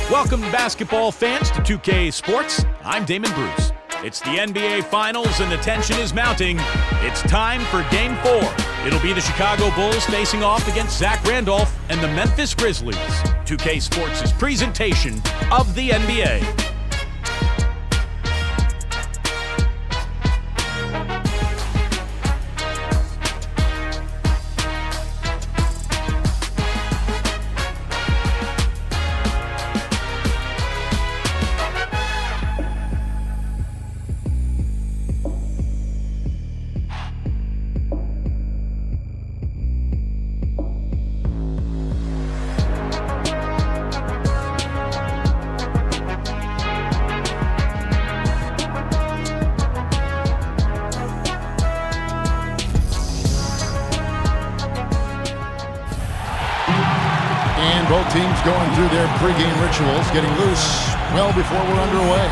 Welcome, basketball fans, to 2K Sports. I'm Damon Bruce. It's the NBA Finals and the tension is mounting. It's time for Game 4. It'll be the Chicago Bulls facing off against Zach Randolph and the Memphis Grizzlies. 2K Sports' presentation of the NBA. Both teams going through their pregame rituals, getting loose well before we're underway.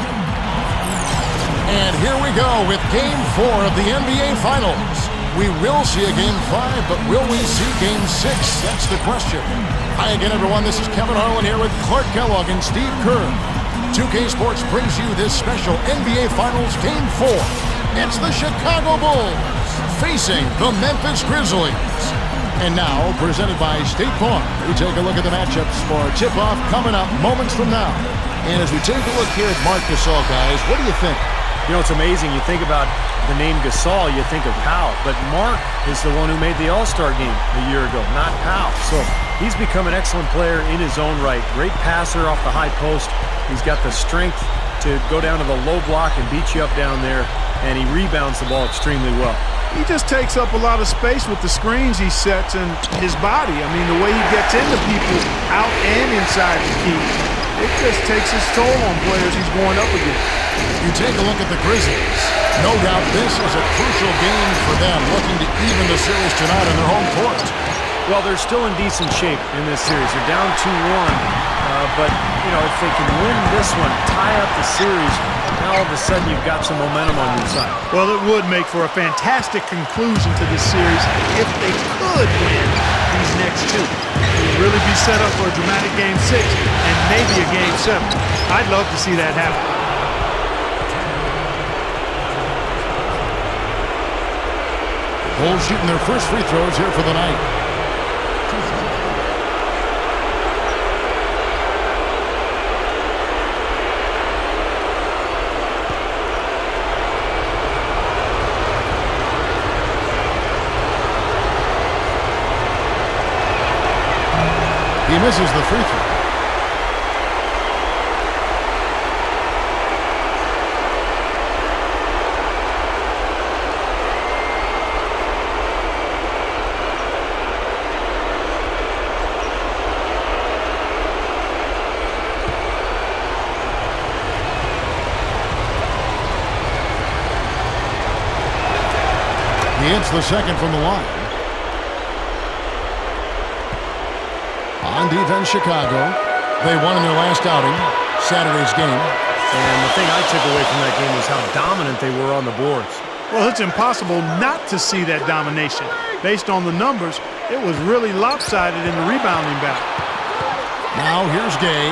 And here we go with Game 4 of the NBA Finals. We will see a Game 5, but will we see Game 6? That's the question. Hi again, everyone. This is Kevin Harlan here with Clark Kellogg and Steve Kerr. 2K Sports brings you this special NBA Finals Game 4. It's the Chicago Bulls facing the Memphis Grizzlies. And now, presented by State Farm, we take a look at the matchups for our tip-off coming up moments from now. And as we take a look here at Marc Gasol, guys, what do you think? You know, it's amazing. You think about the name Gasol, you think of Powell. But Marc is the one who made the All-Star game a year ago, not Powell. So he's become an excellent player in his own right. Great passer off the high post. He's got the strength to go down to the low block and beat you up down there. And he rebounds the ball extremely well. He just takes up a lot of space with the screens he sets and his body. I mean, the way he gets into people out and inside the key, it just takes its toll on players he's going up against. You take a look at the Grizzlies. No doubt this is a crucial game for them, looking to even the series tonight on their home court. Well, they're still in decent shape in this series. They're down 2-1, but, you know, if they can win this one, tie up the series, now all of a sudden you've got some momentum on your side. Well, it would make for a fantastic conclusion to this series if they could win these next two. It would really be set up for a dramatic Game 6 and maybe a Game 7. I'd love to see that happen. Bulls shooting their first free throws here for the night. He misses the free throw. He hits the second from the line. On defense, Chicago. They won in their last outing, Saturday's game. And the thing I took away from that game was how dominant they were on the boards. Well, it's impossible not to see that domination. Based on the numbers, it was really lopsided in the rebounding battle. Now here's Gay.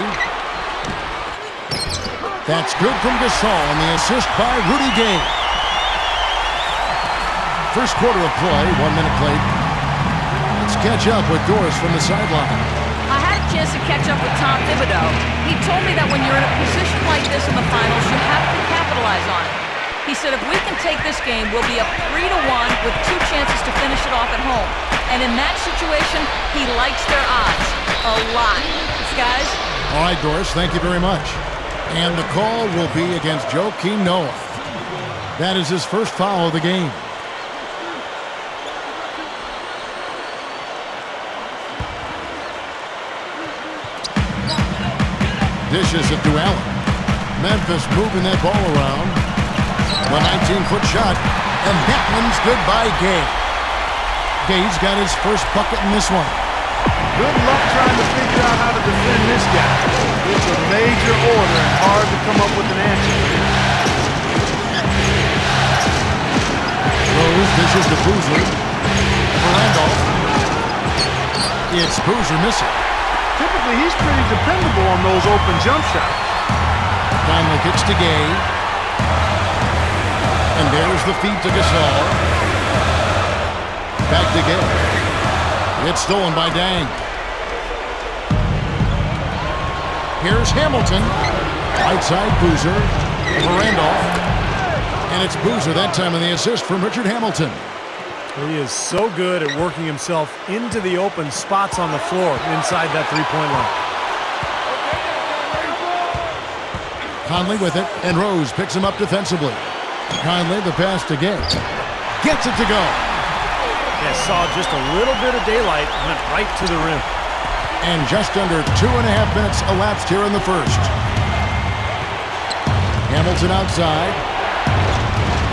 That's good from Gasol, and the assist by Rudy Gay. First quarter of play, 1 minute played. Let's catch up with Doris from the sideline. I had a chance to catch up with Tom Thibodeau. He told me that when you're in a position like this in the finals, you have to capitalize on it. He said if we can take this game, we'll be up 3-1 with 2 chances to finish it off at home. And in that situation, he likes their odds a lot. Guys? All right, Doris, thank you very much. And the call will be against Joakim Noah. That is his first foul of the game. Dishes it to Allen. Memphis moving that ball around. The 19-foot shot, and that one's good by Gay. Gay's got his first bucket in this one. Good luck trying to figure out how to defend this guy. It's a major order and hard to come up with an answer. Rose dishes to Boozer. For Randolph. It's Boozer missing. Typically, he's pretty dependable on those open jump shots. Conley kicks to Gay. And there's the feed to Gasol. Back to Gay. It's stolen by Dang. Here's Hamilton. Right side, Boozer. Over Randolph. And it's Boozer that time in the assist from Richard Hamilton. He is so good at working himself into the open spots on the floor inside that three-point line. Conley with it, and Rose picks him up defensively. Conley, the pass to Gay. Gets it to go. Yeah, saw just a little bit of daylight, went right to the rim. And just under 2.5 minutes elapsed here in the first. Hamilton outside.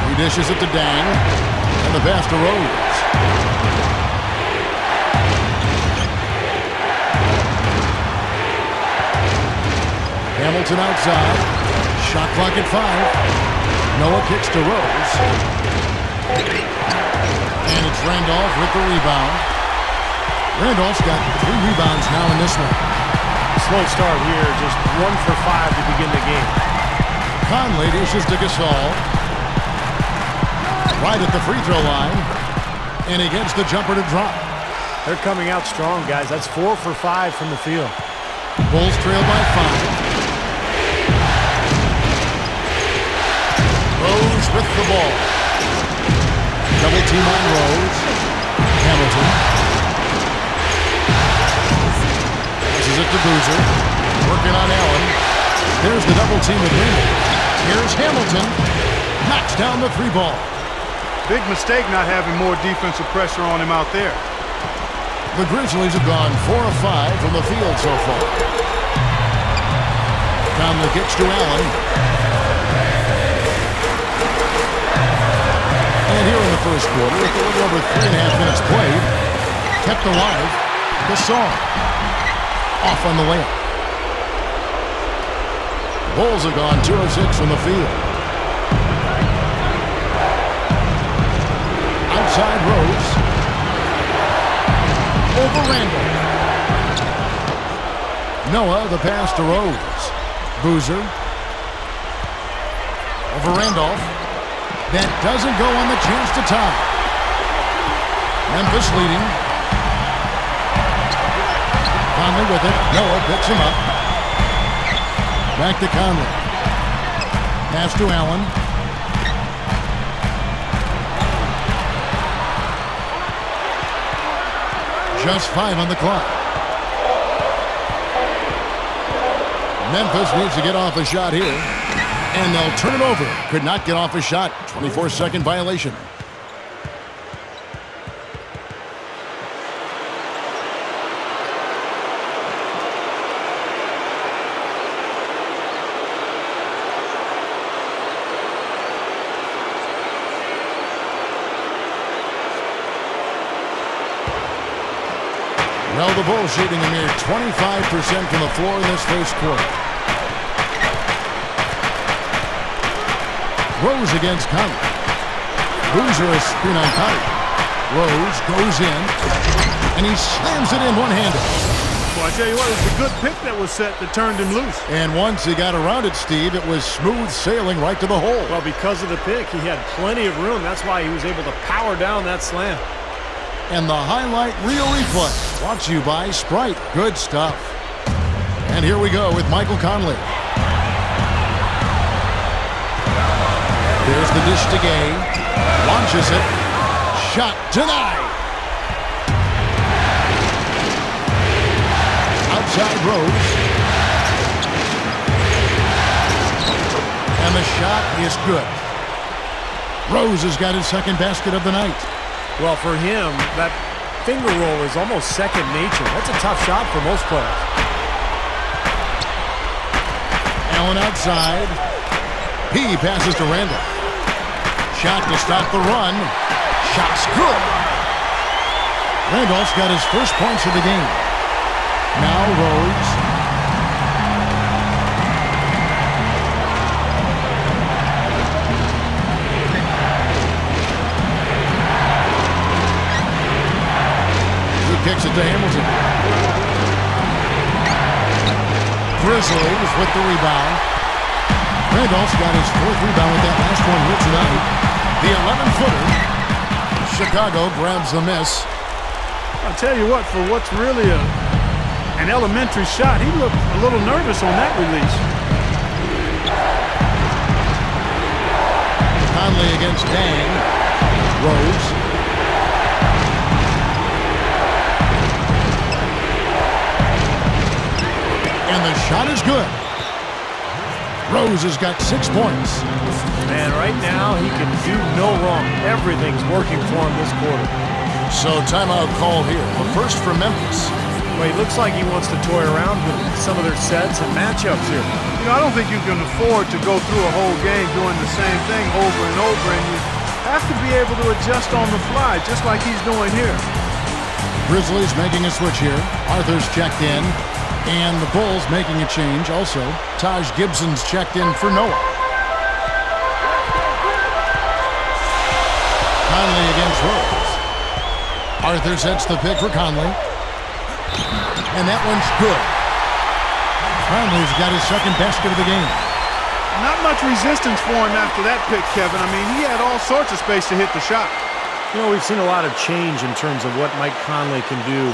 He dishes it to Dang. And the pass to Rose. Hamilton outside. Shot clock at 5. Noah kicks to Rose. And it's Randolph with the rebound. Randolph's got 3 rebounds now in this one. Slow start here, just 1 for 5 to begin the game. Conley dishes to Gasol. Right at the free throw line. And he gets the jumper to drop. They're coming out strong, guys. That's 4 for 5 from the field. Bulls trail by 5. Rose with the ball. Double team on Rose. Hamilton. Passes it to Boozer. Working on Allen. There's the double team with Raymond. Here's Hamilton. Knocks down the 3 ball. Big mistake not having more defensive pressure on him out there. The Grizzlies have gone 4 of 5 from the field so far. Conley kicks to Allen. And here in the first quarter, with a little over 3.5 minutes played, kept alive, Gasol. Off on the layup. Bulls have gone 2 of 6 from the field. Outside Rose. Over Randall. Noah, the pass to Rose. Boozer. Over Randolph. That doesn't go on the chance to tie. Memphis leading. Conley with it. Noah picks him up. Back to Conley. Pass to Allen. Just 5 on the clock. Memphis needs to get off a shot here. And they'll turn it over. Could not get off a shot. 24-second violation. Well, the Bulls shooting a mere 25% from the floor in this first quarter. Rose against Conley. Boozer is screen on Conley. Rose goes in, and he slams it in one-handed. Well, I tell you what, it was a good pick that was set that turned him loose. And once he got around it, Steve, it was smooth sailing right to the hole. Well, because of the pick, he had plenty of room. That's why he was able to power down that slam. And the highlight reel replay, brought to you by Sprite. Good stuff. And here we go with Michael Conley. There's the dish to Gay. Launches it. Shot denied. Outside Rose. And the shot is good. Rose has got his second basket of the night. Well, for him, that finger roll is almost second nature. That's a tough shot for most players. Allen outside. He passes to Randall. Shot to stop the run. Shot's good. Randolph's got his first points of the game. Now Rose. He kicks it to Hamilton. Grizzlies with the rebound. Randolph's got his 4th rebound with that last one here tonight. The 11-footer. Chicago grabs the miss. I'll tell you what, for what's really an elementary shot, he looked a little nervous on that release. Conley against Dang. Rose. And the shot is good. Rose has got 6 points. Man, right now he can do no wrong. Everything's working for him this quarter. So timeout call here. The first for Memphis. Well, he looks like he wants to toy around with some of their sets and matchups here. You know, I don't think you can afford to go through a whole game doing the same thing over and over, and you have to be able to adjust on the fly, just like he's doing here. Grizzlies making a switch here. Arthur's checked in. And the Bulls making a change also. Taj Gibson's checked in for Noah. Conley against Rose. Arthur sets the pick for Conley. And that one's good. Conley's got his 2nd basket of the game. Not much resistance for him after that pick, Kevin. I mean, he had all sorts of space to hit the shot. You know, we've seen a lot of change in terms of what Mike Conley can do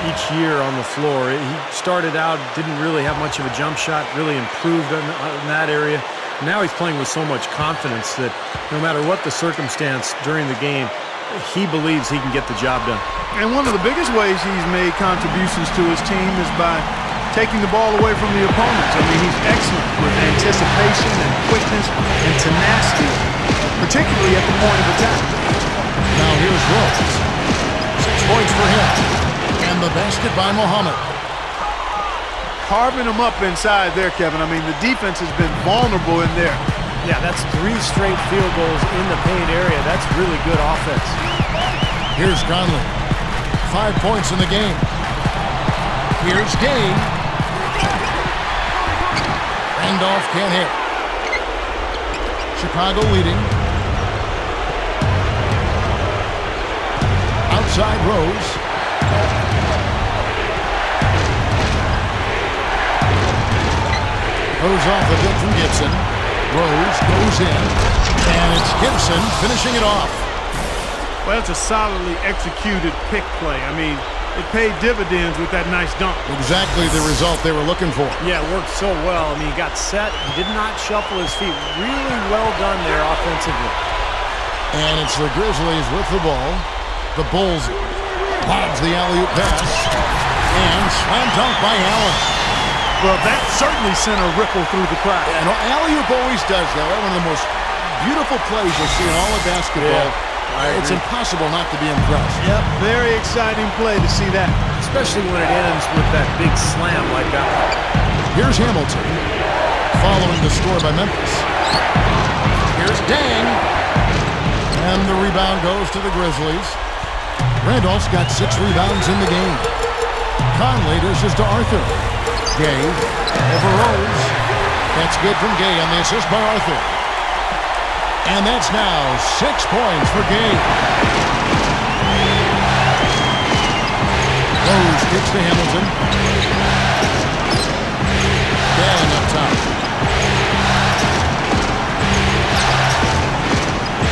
each year on the floor. He started out, didn't really have much of a jump shot, really improved in that area. Now he's playing with so much confidence that no matter what the circumstance during the game, he believes he can get the job done. And one of the biggest ways he's made contributions to his team is by taking the ball away from the opponents. I mean, he's excellent with anticipation and quickness and tenacity, particularly at the point of attack. Now here's Rose. 6 points for him. And the basket by Muhammad. Carving him up inside there, Kevin. I mean, the defense has been vulnerable in there. Yeah, that's 3 straight field goals in the paint area. That's really good offense. Here's Conley. 5 points in the game. Here's Gay. Randolph can't hit. Chicago leading. Outside Rose. Goes off the bit from Gibson. Rose goes in. And it's Gibson finishing it off. Well, that's a solidly executed pick play. I mean, it paid dividends with that nice dunk. Exactly the result they were looking for. Yeah, it worked so well. I mean, he got set. He did not shuffle his feet. Really well done there offensively. And it's the Grizzlies with the ball. The Bulls lobs the alley-oop pass. And slam dunk by Allen. Well, that certainly sent a ripple through the crowd. And alley-oop always does that. One of the most beautiful plays you'll see in all of basketball. Yeah, it's impossible not to be impressed. Yep, very exciting play to see that. Especially when it ends with that big slam like that one. Here's Hamilton, following the score by Memphis. Here's Dang. And the rebound goes to the Grizzlies. Randolph's got 6 rebounds in the game. Conley dishes to Arthur. Gay over Rose. That's good from Gay on the assist by Arthur. And that's now 6 points for Gay. Rose kicks to Hamilton. Dang up top.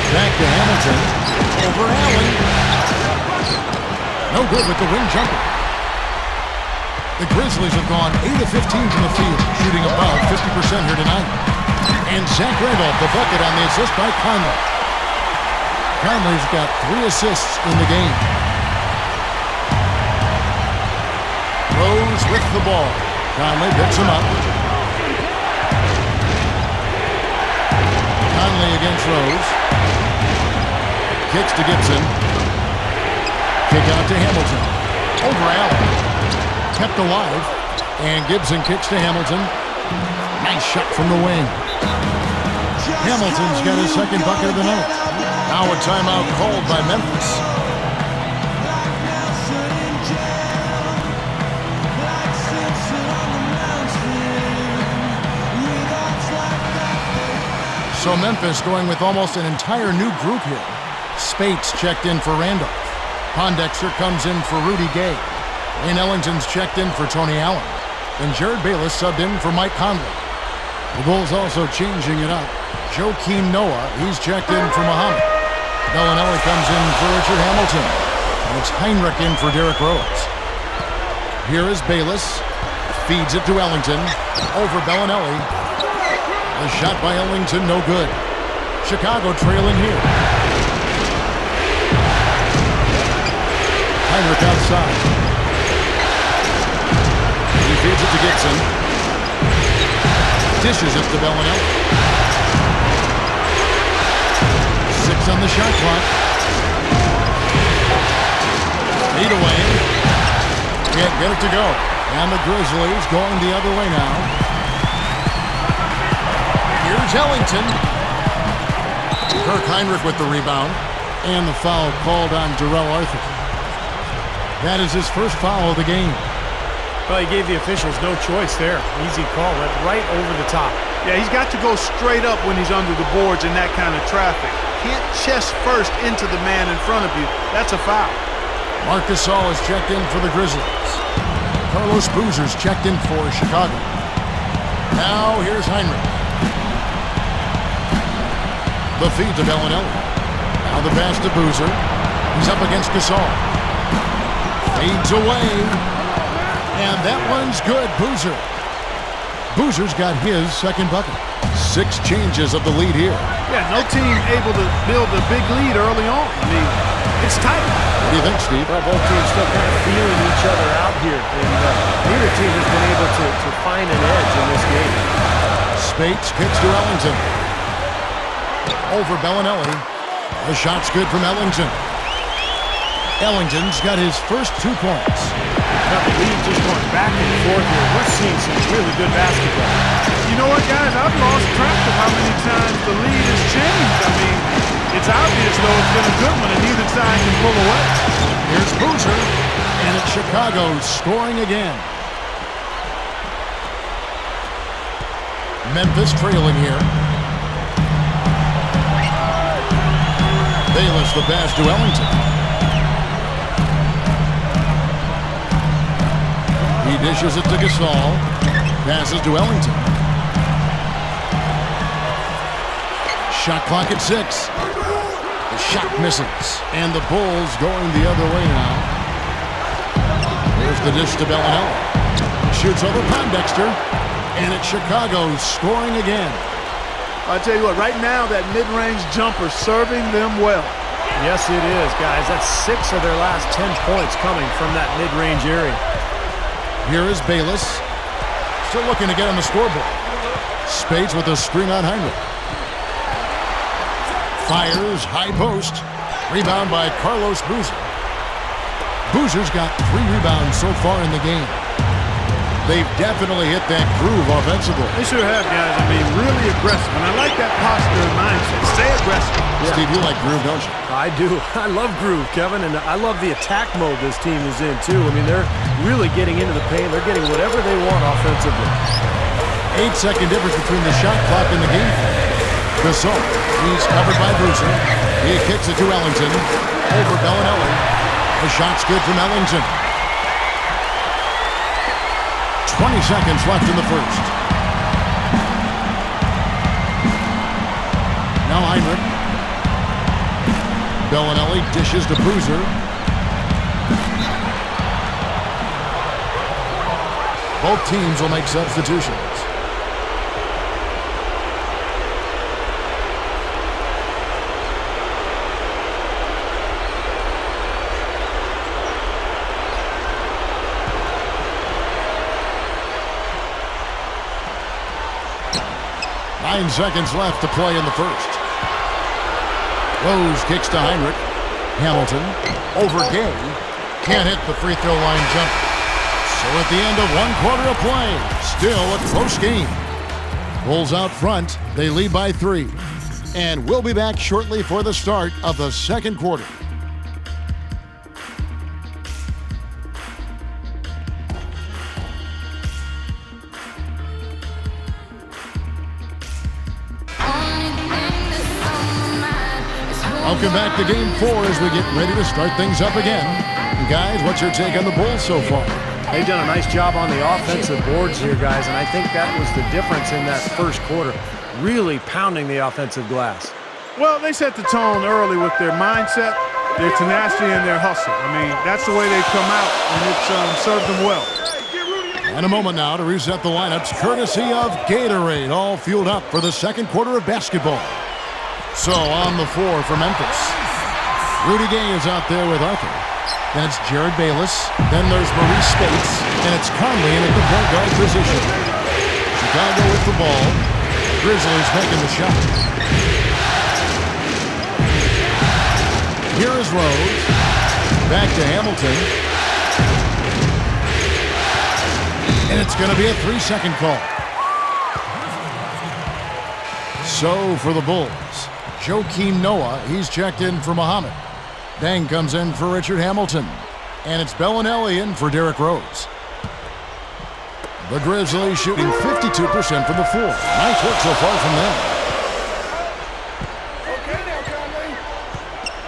Back to Hamilton. Over Allen. No good with the wing jumper. The Grizzlies have gone 8 of 15 from the field, shooting above 50% here tonight. And Zach Randolph, the bucket on the assist by Conley. Conley's got 3 assists in the game. Rose with the ball. Conley picks him up. Conley against Rose. Kicks to Gibson. Kick out to Hamilton. Over Allen. Kept alive. And Gibson kicks to Hamilton. Nice shot from the wing. Hamilton's got his 2nd bucket of the night. Now a timeout called by Memphis. So Memphis going with almost an entire new group here. Spates checked in for Randolph. Pondexter comes in for Rudy Gay. Wayne Ellington's checked in for Tony Allen. and Jared Bayless subbed in for Mike Conley. The Bulls also changing it up. Joakim Noah, he's checked in for Muhammad. Bellinelli comes in for Richard Hamilton. And it's Heinrich in for Derrick Rose. Here is Bayless. Feeds it to Ellington. Over Bellinelli. The shot by Ellington, no good. Chicago trailing here. Heinrich outside. He feeds it to Gibson. Dishes it to Bellinelli. 6 on the shot clock. Lead away. Can't get it to go. And the Grizzlies going the other way now. Here's Ellington. Kirk Heinrich with the rebound. And the foul called on Darrell Arthur. That is his first foul of the game. Well, he gave the officials no choice there. Easy call, went right over the top. Yeah, he's got to go straight up when he's under the boards in that kind of traffic. Can't chest first into the man in front of you. That's a foul. Marc Gasol is checked in for the Grizzlies. Carlos Boozer's checked in for Chicago. Now here's Heinrich. The feed to Bellinelli. Now the pass to Boozer. He's up against Gasol. Fades away. And that one's good, Boozer. Boozer's got his second bucket. 6 changes of the lead here. Yeah, no team able to build a big lead early on. I mean, it's tight. What do you think, Steve? Well, both teams still kind of feeling each other out here. And neither team has been able to find an edge in this game. Spates kicks to Ellington. Over Bellinelli. The shot's good from Ellington. Ellington's got his first 2 points. Now the lead just going back and forth here. We're seeing some really good basketball. You know what, guys? I've lost track of how many times the lead has changed. I mean, it's obvious, though, it's been a good one, and neither side can pull away. Here's Boozer, and it's Chicago scoring again. Memphis trailing here. Bayless the pass to Ellington. He dishes it to Gasol. Passes to Ellington. Shot clock at 6. The shot misses. And the Bulls going the other way now. Here's the dish to Bellinelli. Shoots over Pondexter. And it's Chicago scoring again. I tell you what, right now that mid-range jumper serving them well. Yes, it is, guys. That's 6 of their last 10 points coming from that mid-range area. Here is Bayless. Still looking to get on the scoreboard. Spates with a screen on Heinrich. Fires, high post. Rebound by Carlos Boozer. Boozer's got 3 rebounds so far in the game. They've definitely hit that groove offensively. They sure have, guys. I mean, really aggressive. And I like that posture and mindset. Stay aggressive. Yeah. Steve, you like groove, don't you? I do. I love groove, Kevin, and I love the attack mode this team is in, too. I mean, they're really getting into the paint. They're getting whatever they want offensively. 8-second difference between the shot clock and the game. Gasol, he's covered by Boozer. He kicks it to Ellington. Over Bellinelli. The shot's good from Ellington. 20 seconds left in the first. Now Heinrich. Bellinelli dishes to Boozer. Both teams will make substitutions. Nine seconds left to play in the first. Rose kicks to Heinrich. Hamilton over Gay. Can't hit the free throw line jumper. So at the end of 1 quarter of play, still a close game. Bulls out front. They lead by 3. And we'll be back shortly for the start of the second quarter. Welcome back to Game 4 as we get ready to start things up again. And guys, what's your take on the Bulls so far? They've done a nice job on the offensive boards here, guys, and I think that was the difference in that first quarter, really pounding the offensive glass. Well, they set the tone early with their mindset, their tenacity, and their hustle. I mean, that's the way they come out, and it's served them well. And a moment now to reset the lineups, courtesy of Gatorade, all fueled up for the second quarter of basketball. So on the floor for Memphis, Rudy Gay is out there with Arthur. Then it's Jared Bayless. Then there's Maurice Spates, and it's Conley in at the point guard position. Chicago with the ball. Grizzlies making the shot. Here is Rose. Back to Hamilton. And it's going to be a 3-second call. So for the Bulls, Joakim Noah, he's checked in for Muhammad. Deng comes in for Richard Hamilton. And it's Bellinelli in for Derrick Rose. The Grizzlies shooting 52% from the floor. Nice work so far from them.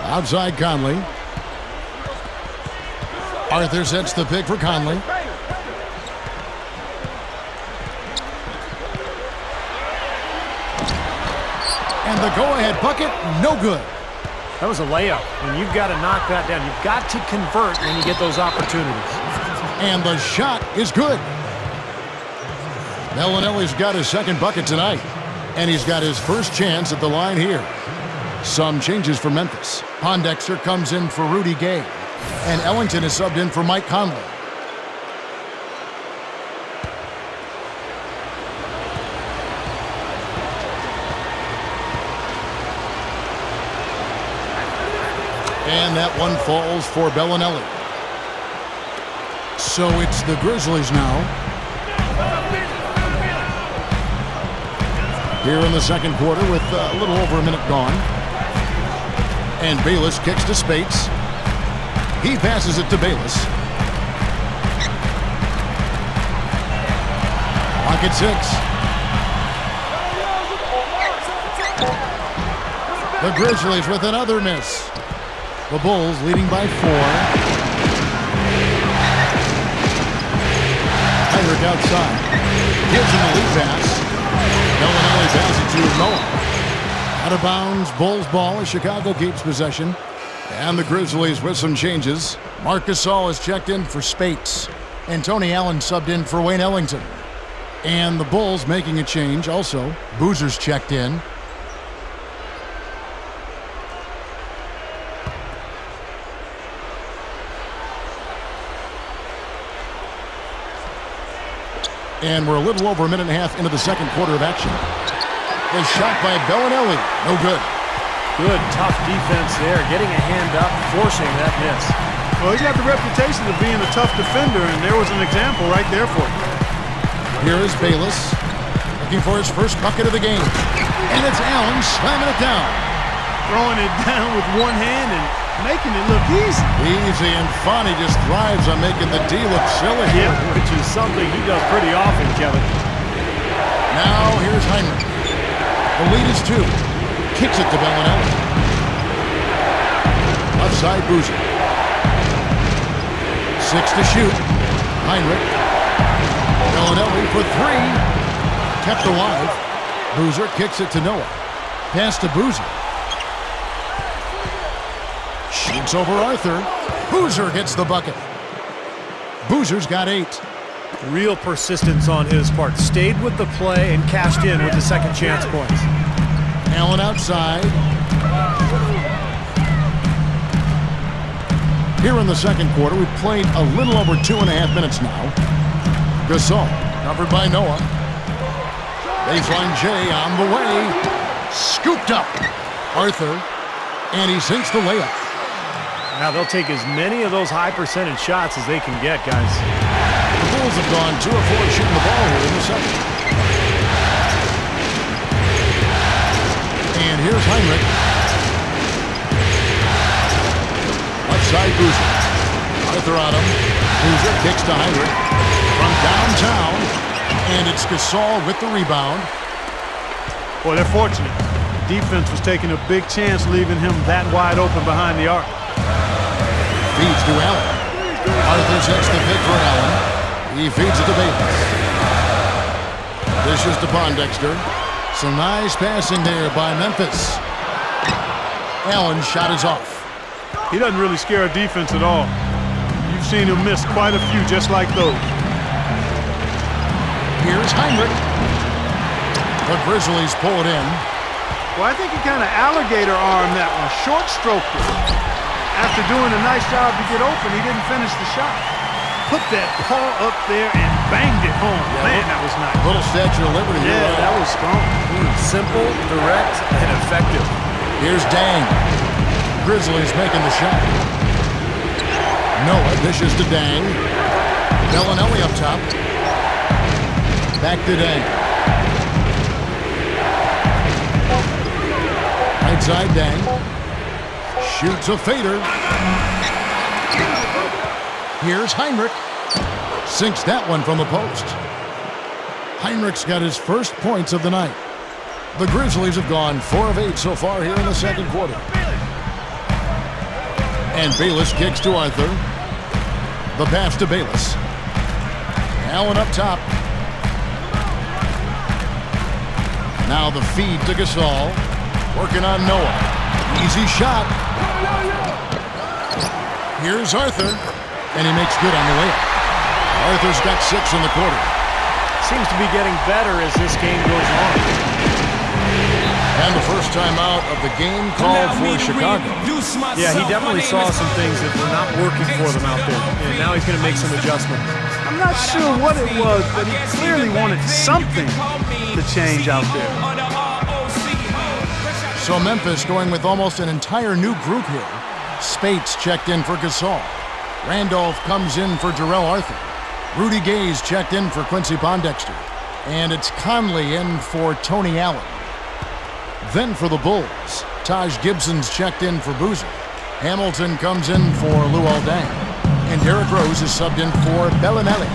Outside Conley. Arthur sets the pick for Conley. And the go-ahead bucket, no good. That was a layup, and you've got to knock that down. You've got to convert when you get those opportunities. And the shot is good. Bellinelli's got his second bucket tonight, and he's got his first chance at the line here. Some changes for Memphis. Pondexter comes in for Rudy Gay, and Ellington is subbed in for Mike Conley. And that one falls for Bellinelli. So it's the Grizzlies now. Here in the second quarter with a little over a minute gone. And Bayless kicks to Spates. He passes it to Bayless. Pocket 6. The Grizzlies with another miss. The Bulls leading by 4. Heinrich outside. Gives him the lead pass. Bellinelli passes to Noah. Out of bounds, Bulls ball as Chicago keeps possession. And the Grizzlies with some changes. Marc Gasol is checked in for Spates. And Tony Allen subbed in for Wayne Ellington. And the Bulls making a change also. Boozer's checked in. And we're a little over a minute and a half into the second quarter of action. A shot by Bellinelli. No good. Good, tough defense there. Getting a hand up, forcing that miss. Well, he's got the reputation of being a tough defender, and there was an example right there for him. Here is Bayless, looking for his first bucket of the game. And it's Allen slamming it down. Throwing it down with one hand and making it look easy. Easy, and Fonny just thrives on making the D look silly. Yep, which is something he does pretty often, Kevin. Now here's Heinrich. The lead is 2. Kicks it to Bellinelli. Outside Boozer. 6 to shoot. Heinrich. Bellinelli for 3. Kept alive. Boozer kicks it to Noah. Pass to Boozer. Shoots over Arthur. Boozer gets the bucket. Boozer's got 8. Real persistence on his part. Stayed with the play and cashed in with the second chance points. Allen outside. Here in the second quarter, we've played a little over 2.5 minutes now. Gasol, covered by Noah. Baseline J on the way. Scooped up. Arthur, and he sinks the layup. Now they'll take as many of those high percentage shots as they can get, guys. The Bulls have gone 2 of 4 shooting the ball here in the second. And here's Heinrich. Outside Boozer. Arthur on him. Boozer kicks to Heinrich. From downtown. And it's Gasol with the rebound. Boy, they're fortunate. The defense was taking a big chance leaving him that wide open behind the arc. Feeds to Allen. Arthur sets the pick for Allen. He feeds it to Bates. Dishes to Pondexter. Some nice passing there by Memphis. Allen's shot is off. He doesn't really scare a defense at all. You've seen him miss quite a few just like those. Here's Heinrich. The Grizzlies pull it in. Well, I think he kind of alligator armed that one, short stroked it. After doing a nice job to get open, he didn't finish the shot. Put that paw up there and banged it home. Man, that was nice. Little Statue of Liberty. Yeah, that was strong. Simple, direct, and effective. Here's Dang. Grizzlies making the shot. Noah dishes to Dang. Bellinelli up top. Back to Dang. Right side Dang. Shoots a fader. Here's Heinrich. Sinks that one from the post. Heinrich's got his first points of the night. The Grizzlies have gone 4 of 8 so far here in the second quarter. And Bayless kicks to Arthur. The pass to Bayless. Allen up top. Now the feed to Gasol. Working on Noah. Easy shot. Here's Arthur. And he makes good on the layup. Arthur's got 6 in the quarter. Seems to be getting better as this game goes on. And the first time out of the game called for Chicago. Yeah, he definitely saw some things that were not working for them out there. And now he's going to make some adjustments. I'm not sure what it was, but he clearly wanted something to change out there. So Memphis going with almost an entire new group here. Spates checked in for Gasol. Randolph comes in for Jarrell Arthur. Rudy Gay's checked in for Quincy Pondexter. And it's Conley in for Tony Allen. Then for the Bulls, Taj Gibson's checked in for Boozer. Hamilton comes in for Luol Deng. And Derrick Rose is subbed in for Bellinelli.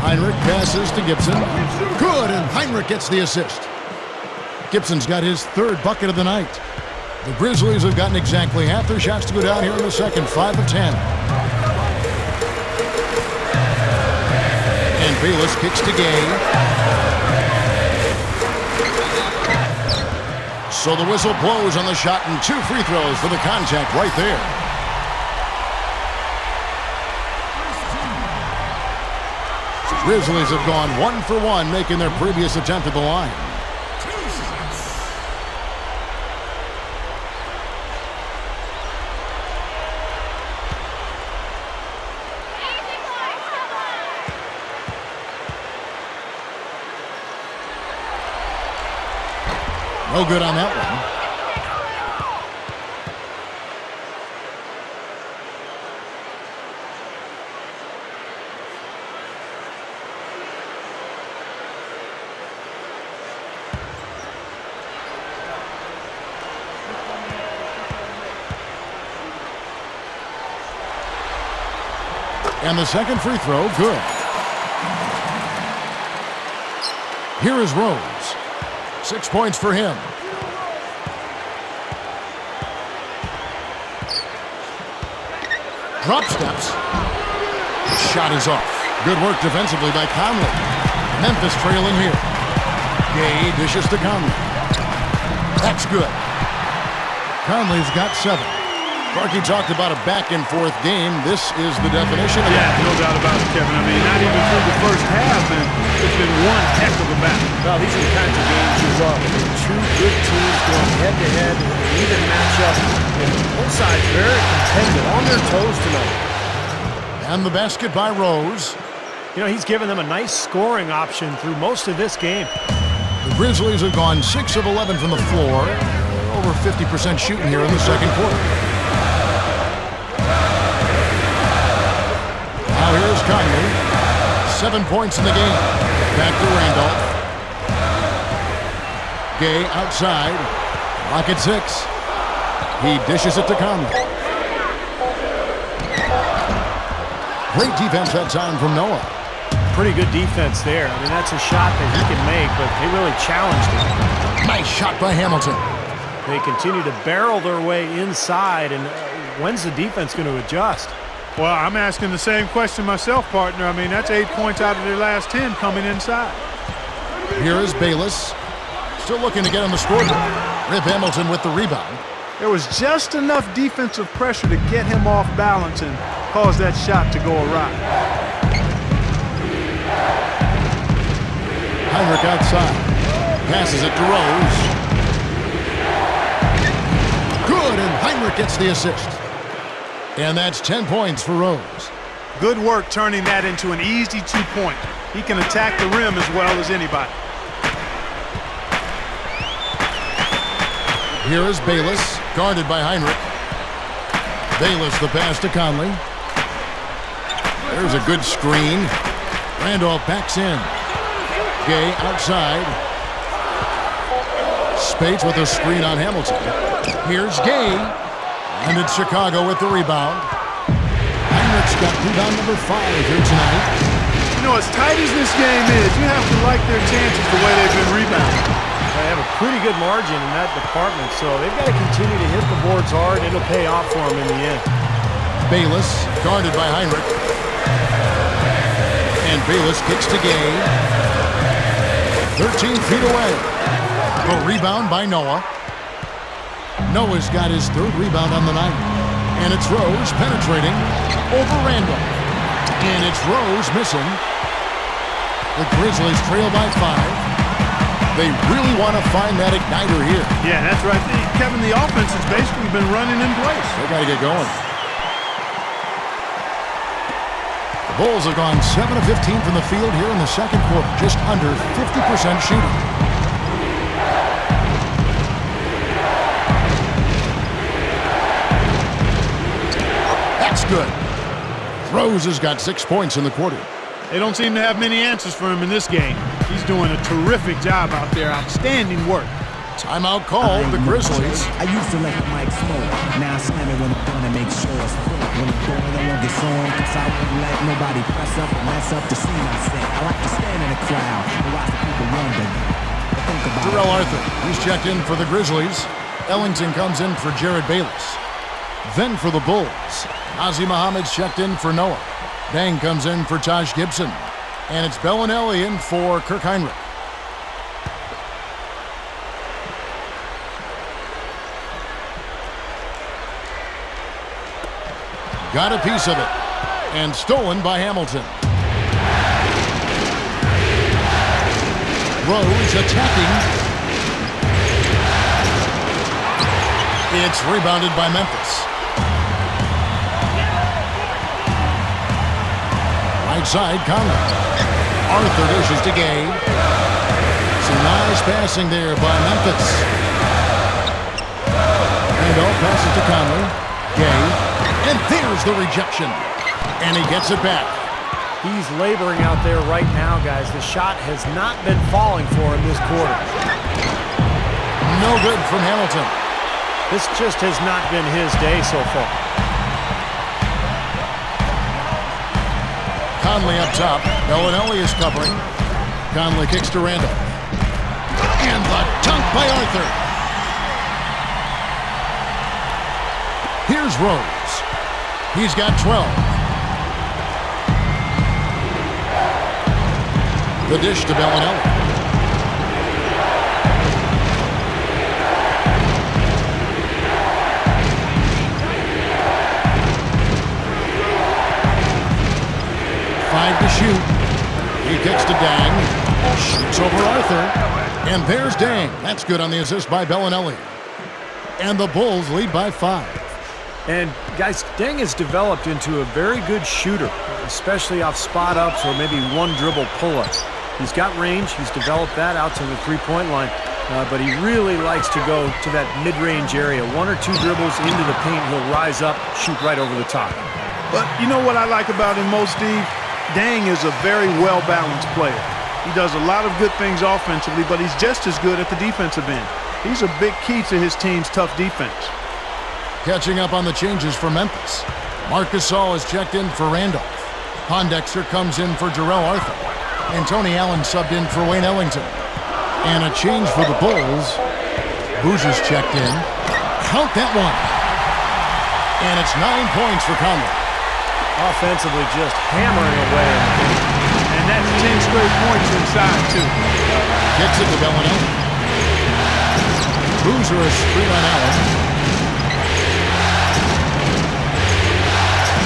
Heinrich passes to Gibson. Good, and Heinrich gets the assist. Gibson's got his 3rd bucket of the night. The Grizzlies have gotten exactly half their shots to go down here in the second, 5 of 10. And Bayless kicks to Gay. So the whistle blows on the shot and 2 free throws for the contact right there. Grizzlies have gone 1 for 1, making their previous attempt at the line. No good on that one. And the second free throw, good. Here is Rose. 6 points for him. Drop steps. Shot is off. Good work defensively by Conley. Memphis trailing here. Gay dishes to Conley. That's good. Conley's got 7. Clarkie talked about a back-and-forth game. This is the definition of Yeah, no doubt about it, Kevin. I mean, not even through the first half, and it's been one heck of a battle. Well, these are the kinds of games you love. 2 good teams going head-to-head, even matchup. And both sides very competitive, on their toes tonight. And the basket by Rose. You know, he's given them a nice scoring option through most of this game. The Grizzlies have gone 6 of 11 from the floor. Over 50% shooting here in the second quarter. Now here's Conley. 7 points in the game. Back to Randolph. Gay outside. Lock at 6. He dishes it to Conley. Great defense that time from Noah. Pretty good defense there. I mean, that's a shot that he can make, but they really challenged him. Nice shot by Hamilton. They continue to barrel their way inside, and when's the defense going to adjust? Well, I'm asking the same question myself, partner. I mean, that's 8 points out of their last 10 coming inside. Here is Bayless. Still looking to get on the scoreboard. Rip Hamilton with the rebound. There was just enough defensive pressure to get him off balance and cause that shot to go awry. Heinrich outside. Passes it to Rose. Good, and Heinrich gets the assist. And that's 10 points for Rose. Good work turning that into an easy 2-point. He can attack the rim as well as anybody. Here is Bayless, guarded by Heinrich. Bayless the pass to Conley. There's a good screen. Randolph backs in. Gay outside. Spates with a screen on Hamilton. Here's Gay. And it's Chicago with the rebound. Heinrich's got rebound number 5 here tonight. You know, as tight as this game is, you have to like their chances the way they've been rebounding. They have a pretty good margin in that department, so they've got to continue to hit the boards hard. It'll pay off for them in the end. Bayless, guarded by Heinrich. And Bayless kicks to Gay. 13 feet away. A rebound by Noah. Noah's got his 3rd rebound on the night. And it's Rose penetrating over Randall. And it's Rose missing. The Grizzlies trail by 5. They really want to find that igniter here. Yeah, that's right. Kevin, the offense has basically been running in place. They got to get going. The Bulls have gone 7 of 15 from the field here in the second quarter. Just under 50% shooting. That's good. Rose has got 6 points in the quarter. They don't seem to have many answers for him in this game. He's doing a terrific job out there. Outstanding work. Timeout called the Grizzlies. I used to let the mic smoke. Now I slam it when I'm done and make sure it's full. When I'm going, I won't get thrown. So I won't let nobody press up and mess up the scene I set. I like to stand in the crowd and watch the people wonder. Think about Jarrell Arthur, he's checked in for the Grizzlies. Ellington comes in for Jared Bayless. Then for the Bulls, Ozzie Muhammad's checked in for Noah. Dang comes in for Taj Gibson. And it's Bellinelli in for Kirk Heinrich. Got a piece of it. And stolen by Hamilton. Rose attacking. It's rebounded by Memphis. Right side, Conley. Arthur dishes to Gay. Some nice passing there by Memphis. Randolph passes to Conley. Gay. And there's the rejection. And he gets it back. He's laboring out there right now, guys. The shot has not been falling for him this quarter. No good from Hamilton. This just has not been his day so far. Conley up top. Bellinelli is covering. Conley kicks to Randall. And the dunk by Arthur. Here's Rose. He's got 12. The dish to Bellinelli. Five to shoot. He kicks to Dang. Shoots over Arthur. And there's Dang. That's good on the assist by Bellinelli. And the Bulls lead by 5. And guys, Deng has developed into a very good shooter, especially off spot ups or maybe one dribble pull-ups. He's got range. He's developed that out to the three-point line, but he really likes to go to that mid-range area. 1 or 2 dribbles into the paint, he'll rise up, shoot right over the top. But you know what I like about him most, Steve? Dang is a very well-balanced player. He does a lot of good things offensively, but he's just as good at the defensive end. He's a big key to his team's tough defense. Catching up on the changes for Memphis. Marc Gasol is checked in for Randolph. Pondexter comes in for Jarrell Arthur. And Tony Allen subbed in for Wayne Ellington. And a change for the Bulls. Boozer's checked in. Count that one. And it's 9 points for Conley. Offensively, just hammering away in the paint. And that's 10 straight points inside, too. Gets it to Bellinelli. Boozer a screen on Allen.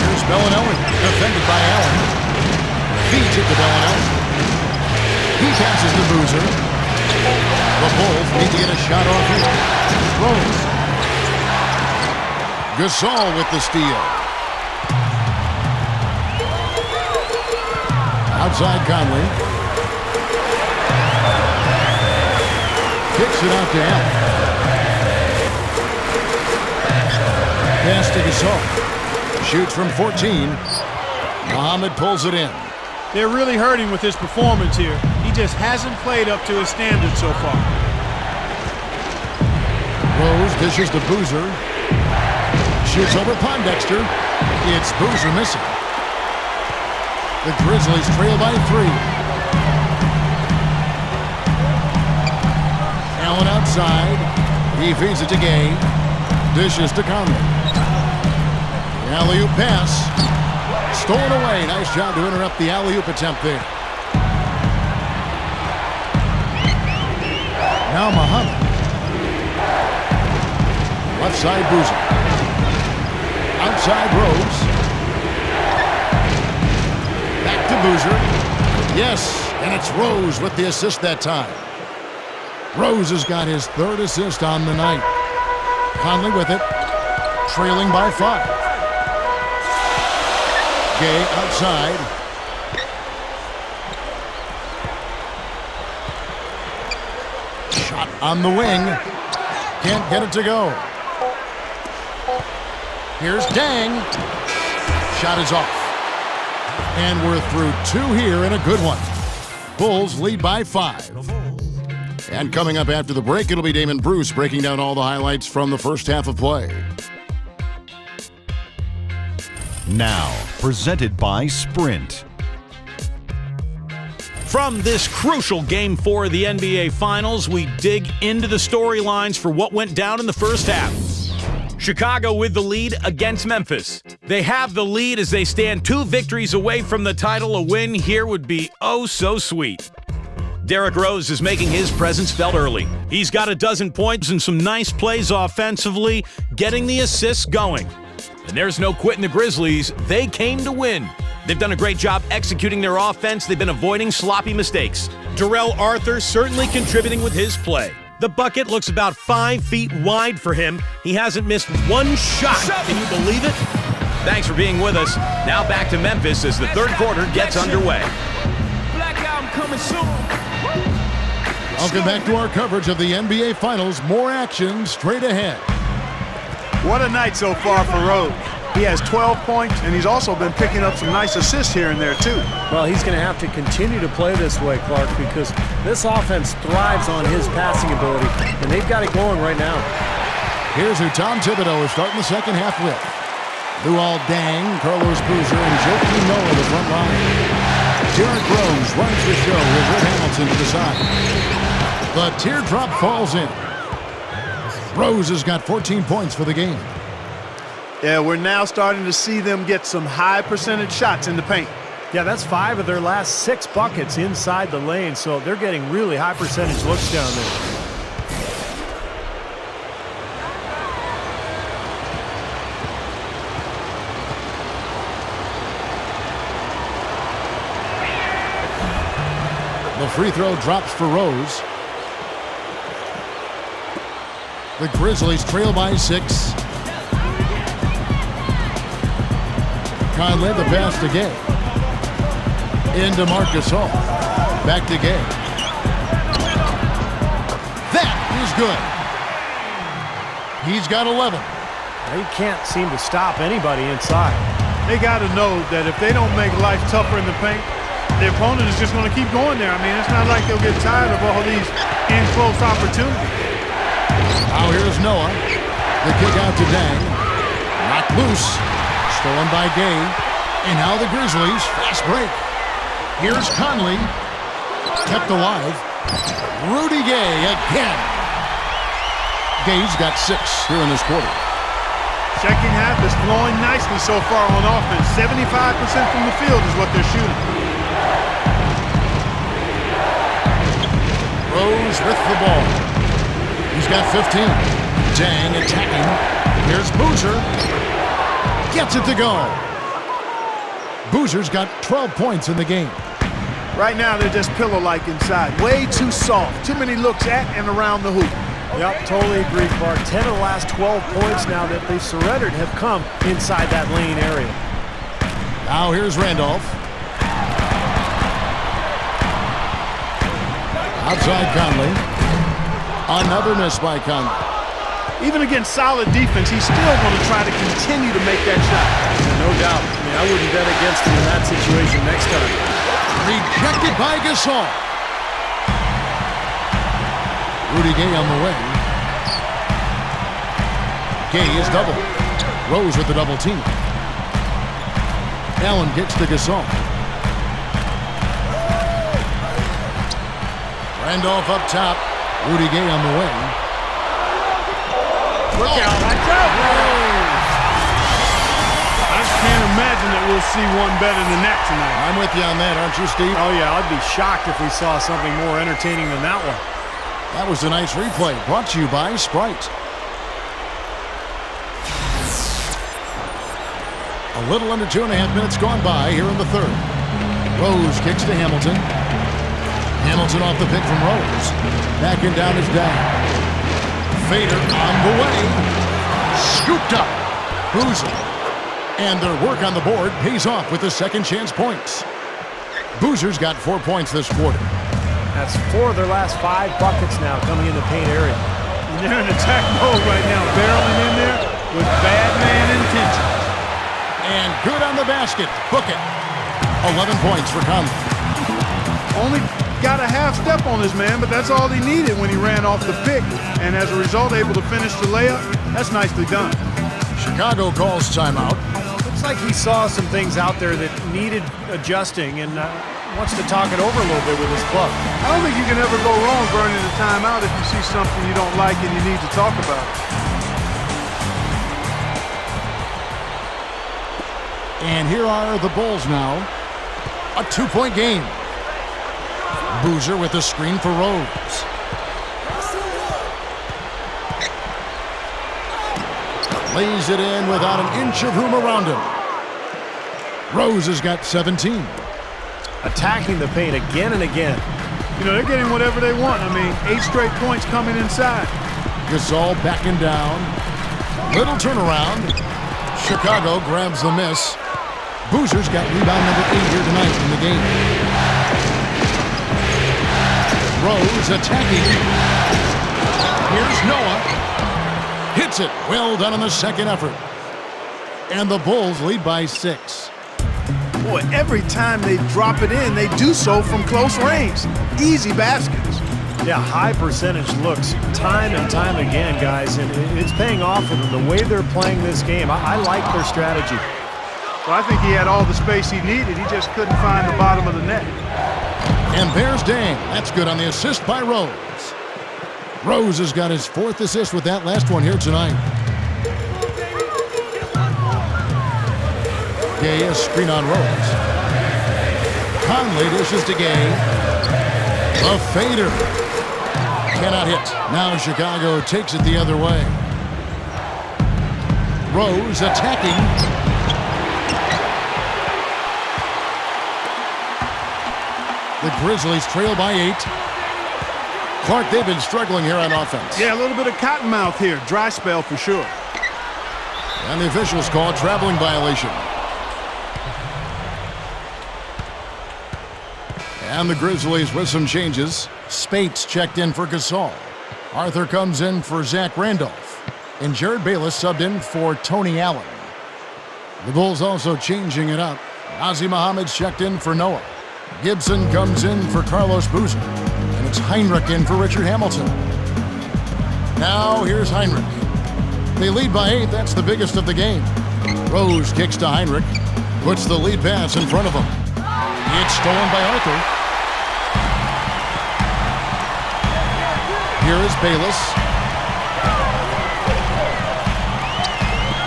Here's Bellinelli, defended by Allen. Feeds it to Bellinelli. He passes to Boozer. The Bulls need to get a shot off here. Rose. Gasol with the steal. Outside Conley. Kicks it out to Allen. Pass to Gasol. Shoots from 14. Muhammad pulls it in. They're really hurting with his performance here. He just hasn't played up to his standards so far. Rose dishes to Boozer. Shoots over Pondexter. It's Boozer missing. The Grizzlies trail by 3. Allen outside. He feeds it to Gay. Dishes to Conley. The alley-oop pass. Stolen away. Nice job to interrupt the alley-oop attempt there. Now Muhammad. Left side Boozer. Outside Rose. Back to Boozer. Yes, and it's Rose with the assist that time. Rose has got his 3rd assist on the night. Conley with it. Trailing by 5. Gay outside. Shot on the wing. Can't get it to go. Here's Dang. Shot is off. And we're through 2 here and a good one. Bulls lead by 5. And coming up after the break, it'll be Damon Bruce breaking down all the highlights from the first half of play. Now, presented by Sprint. From this crucial Game 4 of the NBA Finals, we dig into the storylines for what went down in the first half. Chicago with the lead against Memphis. They have the lead as they stand 2 victories away from the title. A win here would be oh so sweet. Derrick Rose is making his presence felt early. He's got a dozen points and some nice plays offensively, getting the assists going. And there's no quitting the Grizzlies. They came to win. They've done a great job executing their offense. They've been avoiding sloppy mistakes. Darrell Arthur certainly contributing with his play. The bucket looks about 5 feet wide for him. He hasn't missed one shot. Can you believe it? Thanks for being with us. Now back to Memphis as the third quarter gets underway. Black album coming soon. Welcome back to our coverage of the NBA Finals. More action straight ahead. What a night so far for Rose. He has 12 points, and he's also been picking up some nice assists here and there, too. Well, he's going to have to continue to play this way, Clark, because this offense thrives on his passing ability, and they've got it going right now. Here's who Tom Thibodeau is starting the second half with. Luol Deng, Carlos Boozer, and Joakim Noah the front line. Derrick Rose runs the show with Rip Hamilton to the side. The teardrop falls in. Rose has got 14 points for the game. Yeah, we're now starting to see them get some high percentage shots in the paint. Yeah, that's 5 of their last 6 buckets inside the lane, so they're getting really high percentage looks down there. The free throw drops for Rose. The Grizzlies trail by 6. Conley, the pass to Gay. Into Marcus Hall. Back to Gay. That is good. He's got 11. He can't seem to stop anybody inside. They got to know that if they don't make life tougher in the paint, the opponent is just going to keep going there. I mean, it's not like they'll get tired of all these in-close opportunities. Now here's Noah. The kick out to Dang. Knocked loose. Stolen by Gay. And now the Grizzlies. Fast break. Here's Conley. Kept alive. Rudy Gay again. Gay's got 6 here in this quarter. Second half is flowing nicely so far on offense. 75% from the field is what they're shooting. Rose with the ball. He's got 15. Dang attacking. Here's Boozer. Gets it to go. Boozer's got 12 points in the game. Right now, they're just pillow-like inside. Way too soft. Too many looks at and around the hoop. Yep, totally agree, Clark. 10 of the last 12 points now that they've surrendered have come inside that lane area. Now here's Randolph. Outside Conley. Another miss by Conley. Even against solid defense, he's still going to try to continue to make that shot. Yeah, no doubt. I mean, I wouldn't bet against him in that situation next time. Rejected by Gasol. Rudy Gay on the way. Gay is double. Rose with the double team. Allen gets to Gasol. Randolph up top. Rudy Gay on the way. Look out. Watch out. I can't imagine that we'll see one better than that tonight. I'm with you on that, aren't you, Steve? Oh, yeah, I'd be shocked if we saw something more entertaining than that one. That was a nice replay, brought to you by Sprite. A little under 2.5 minutes gone by here in the third. Rose kicks to Hamilton. Hamilton off the pick from Rose. Backing down his dad. Fader on the way. Scooped up. Boozer. And their work on the board pays off with the second chance points. Boozer's got 4 points this quarter. That's 4 of their last 5 buckets now coming in the paint area. And they're in attack mode right now, barreling in there with bad man intentions. And good on the basket. Book it. 11 points for Conley. Only got a half step on this man, but that's all he needed when he ran off the pick. And as a result, able to finish the layup. That's nicely done. Chicago calls timeout. Looks like he saw some things out there that needed adjusting and wants to talk it over a little bit with his club. I don't think you can ever go wrong burning a timeout if you see something you don't like and you need to talk about it. And here are the Bulls now. A 2-point game. Boozer with a screen for Rose. Lays it in without an inch of room around him. Rose has got 17. Attacking the paint again and again. You know, they're getting whatever they want. I mean, 8 straight points coming inside. Gasol backing down. Little turnaround. Chicago grabs the miss. Boozer's got rebound number 8 here tonight in the game. Rose attacking. Here's Noah. Hits it. Well done on the second effort. And the Bulls lead by 6. Boy, every time they drop it in, they do so from close range. Easy baskets. Yeah, high percentage looks time and time again, guys, and it's paying off for them. The way they're playing this game, I like their strategy. Well, I think he had all the space he needed. He just couldn't find the bottom of the net. And there's Dang. That's good on the assist by Rose. Rose has got his 4th assist with that last one here tonight. Gay is screen on Rose. Conley dishes to Gay. A fader. Cannot hit. Now Chicago takes it the other way. Rose attacking. The Grizzlies trail by 8. Clark, they've been struggling here on offense. Yeah, a little bit of cottonmouth here. Dry spell for sure. And the officials call traveling violation. And the Grizzlies with some changes. Spates checked in for Gasol. Arthur comes in for Zach Randolph. And Jared Bayless subbed in for Tony Allen. The Bulls also changing it up. Nazi Muhammad's checked in for Noah. Gibson comes in for Carlos Boozer. And it's Heinrich in for Richard Hamilton. Now here's Heinrich. They lead by 8. That's the biggest of the game. Rose kicks to Heinrich. Puts the lead pass in front of him. It's stolen by Arthur. Here is Bayless.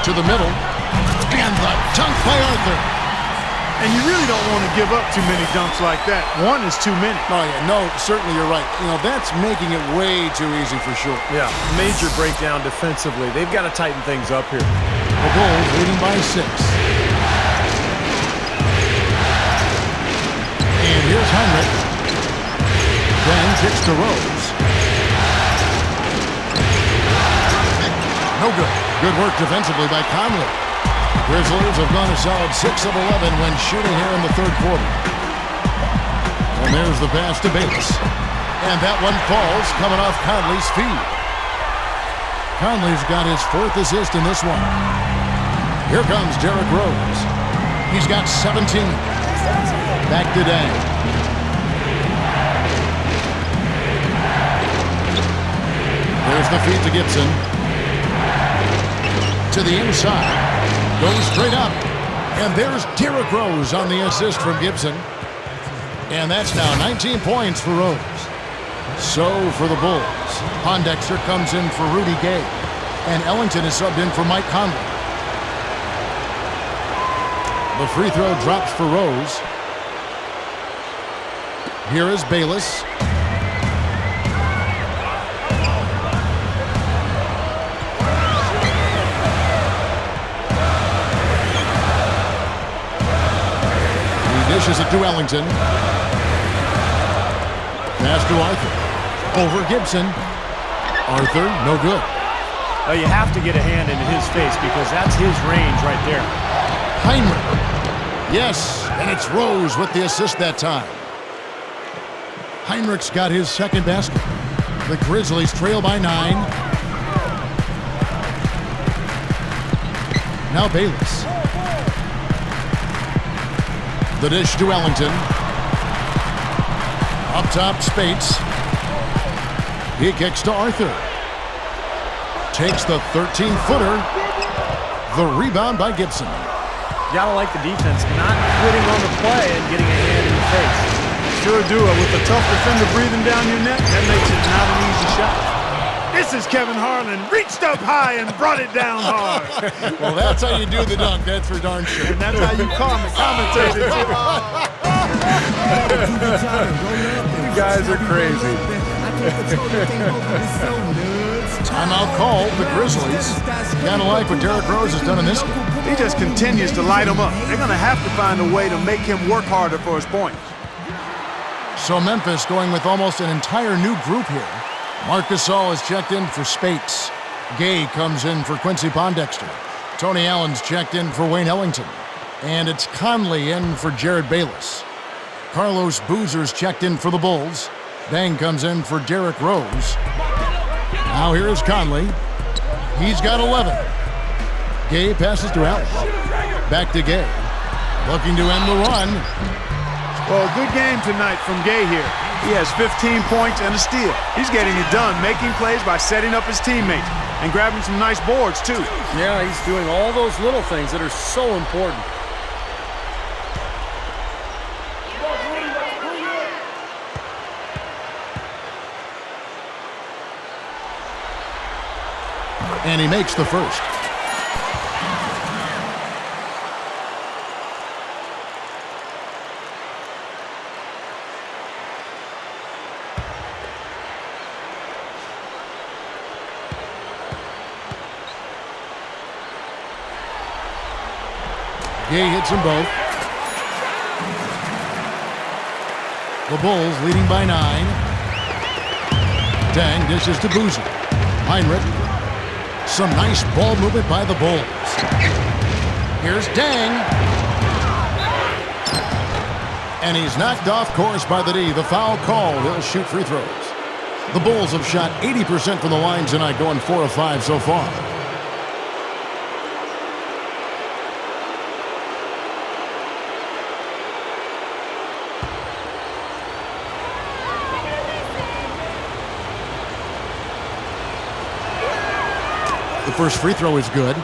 To the middle. And the dunk by Arthur. And you really don't want to give up too many dunks like that. One is too many. Oh, yeah, no, certainly you're right. You know, that's making it way too easy for sure. Yeah, major breakdown defensively. They've got to tighten things up here. The Bulls leading by 6. And here's Heinrich. Then kicks to Rose. No good. Good work defensively by Conley. Grizzlies have gone a solid 6 of 11 when shooting here in the third quarter. And there's the pass to Bates. And that one falls coming off Conley's feet. Conley's got his 4th assist in this one. Here comes Derrick Rose. He's got 17. Back to Dang. There's the feed to Gibson. To the inside. Goes straight up. And there's Derrick Rose on the assist from Gibson. And that's now 19 points for Rose. So for the Bulls, Pondexter comes in for Rudy Gay. And Ellington is subbed in for Mike Conley. The free throw drops for Rose. Here is Bayless. Dishes it to Ellington. Pass to Arthur. Over Gibson. Arthur, no good. Well, you have to get a hand into his face because that's his range right there. Heinrich. Yes, and it's Rose with the assist that time. Heinrich's got his 2nd basket. The Grizzlies trail by 9. Now Bayless. The dish to Ellington. Up top, Spates. He kicks to Arthur. Takes the 13-footer. The rebound by Gibson. Gotta like the defense not quitting on the play and getting a hand in the face. Sure do. With a tough defender breathing down your neck, that makes it not an easy shot. This is Kevin Harlan. Reached up high and brought it down hard. Well, that's how you do the dunk. That's for darn sure. And that's how you commentate it. You guys are crazy. Timeout called the Grizzlies. Gotta like what Derrick Rose has done in this game. He just continues to light them up. They're going to have to find a way to make him work harder for his points. So Memphis going with almost an entire new group here. Marc Gasol is checked in for Spates. Gay comes in for Quincy Pondexter. Tony Allen's checked in for Wayne Ellington. And it's Conley in for Jared Bayless. Carlos Boozer's checked in for the Bulls. Dang comes in for Derrick Rose. Now here is Conley. He's got 11. Gay passes to Allen. Back to Gay. Looking to end the run. Well, a good game tonight from Gay here. He has 15 points and a steal. He's getting it done, making plays by setting up his teammates and grabbing some nice boards, too. Yeah, he's doing all those little things that are so important. And he makes the first. Gay hits them both. The Bulls leading by 9. Dang dishes to Boozer. Heinrich. Some nice ball movement by the Bulls. Here's Dang. And he's knocked off course by the D. The foul call. He'll shoot free throws. The Bulls have shot 80% from the line tonight, going 4 of 5 so far. The first free throw is good.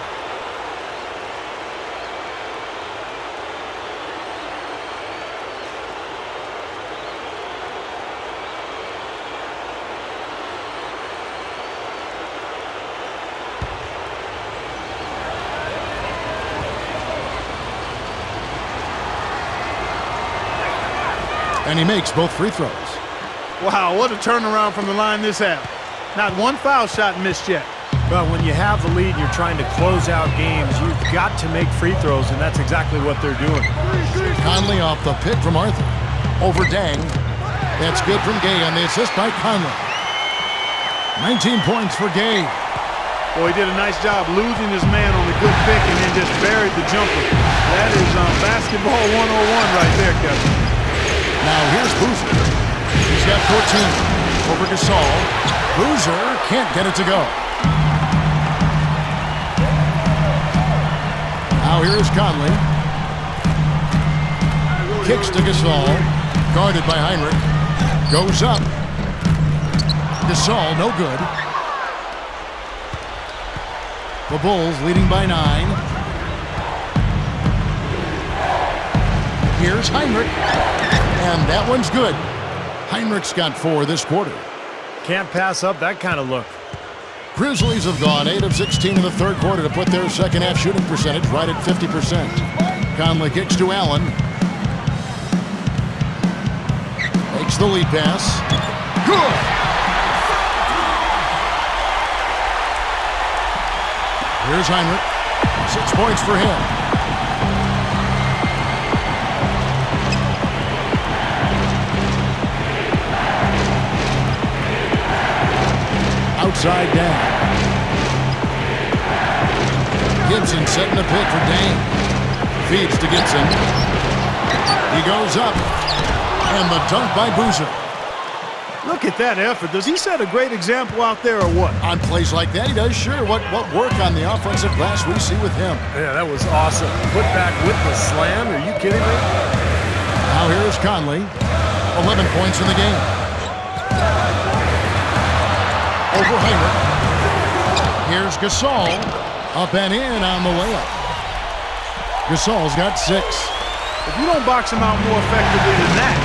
And he makes both free throws. Wow, what a turnaround from the line this half. Not one foul shot missed yet. Well, when you have the lead and you're trying to close out games, you've got to make free throws, and that's exactly what they're doing. Conley off the pick from Arthur. Over Dang. That's good from Gay on the assist by Conley. 19 points for Gay. Boy, he did a nice job losing his man on the good pick and then just buried the jumper. That is basketball 101 right there, Kevin. Now here's Boozer. He's got 14. Over Gasol. Boozer can't get it to go. Now here's Conley. Kicks to Gasol. Guarded by Heinrich. Goes up. Gasol, no good. The Bulls leading by 9. Here's Heinrich. And that one's good. Heinrich's got 4 this quarter. Can't pass up that kind of look. Grizzlies have gone 8 of 16 in the third quarter to put their second half shooting percentage right at 50%. Conley kicks to Allen. Makes the lead pass. Good! Here's Heinrich. 6 points for him. Outside down. Gibson setting the pick for Dane. Feeds to Gibson. He goes up. And the dunk by Boozer. Look at that effort. Does he set a great example out there or what? On plays like that, he does, sure. What work on the offensive glass we see with him. Yeah, that was awesome. Put back with the slam. Are you kidding me? Now here's Conley. 11 points in the game. Over Heinrich. Here's Gasol. Up and in on the layup. Gasol's got 6. If you don't box him out more effectively than that,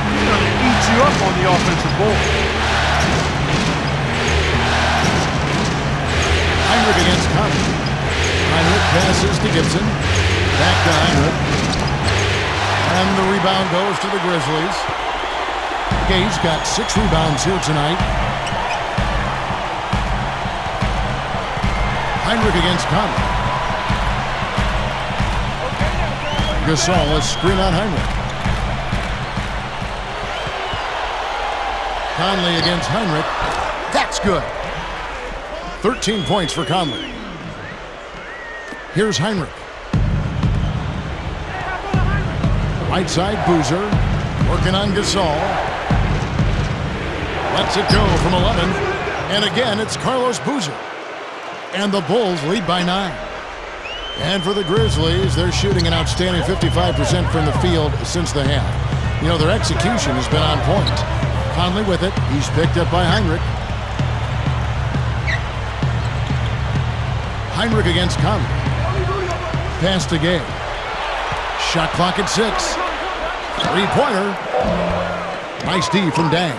he's going to eat you up on the offensive board. Heinrich against Conley. Heinrich passes to Gibson. Back to Heinrich. And the rebound goes to the Grizzlies. Gay's got 6 rebounds here tonight. Heinrich against Conley. Gasol is screen on Heinrich. Conley against Heinrich. That's good. 13 points for Conley. Here's Heinrich. Right side, Boozer. Working on Gasol. Lets it go from 11. And again, it's Carlos Boozer. And the Bulls lead by 9. And for the Grizzlies, they're shooting an outstanding 55% from the field since the half. You know, their execution has been on point. Conley with it. He's picked up by Heinrich. Heinrich against Conley. Pass to Gay. Shot clock at 6. Three-pointer. Nice D from Dang.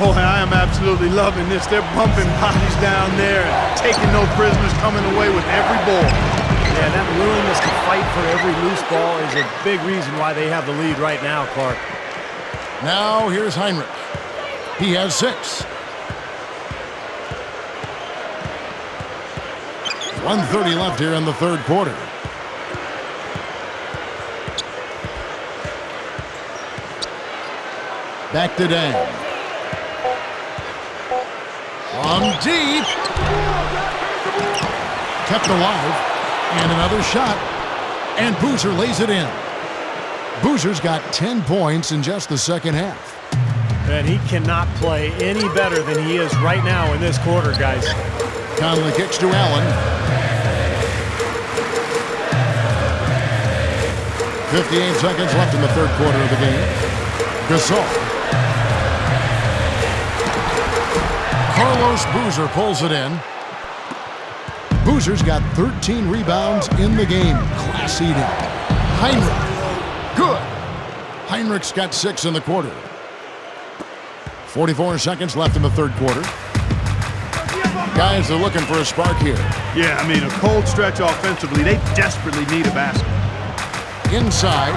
Boy, I am absolutely loving this. They're bumping bodies down there and taking no prisoners, coming away with every ball. Yeah, that willingness to fight for every loose ball is a big reason why they have the lead right now, Clark. Now here's Heinrich. He has 6. 1:30 left here in the third quarter. Back to Dang. From deep. Kept alive. And another shot. And Boozer lays it in. Boozer's got 10 points in just the second half. And he cannot play any better than he is right now in this quarter, guys. Conley kicks to Allen. 58 seconds left in the third quarter of the game. Gasol. Carlos Boozer pulls it in. Boozer's got 13 rebounds in the game. Class eating. Heinrich. Good. Heinrich's got 6 in the quarter. 44 seconds left in the third quarter. Guys are looking for a spark here. Yeah, I mean, a cold stretch offensively. They desperately need a basket. Inside.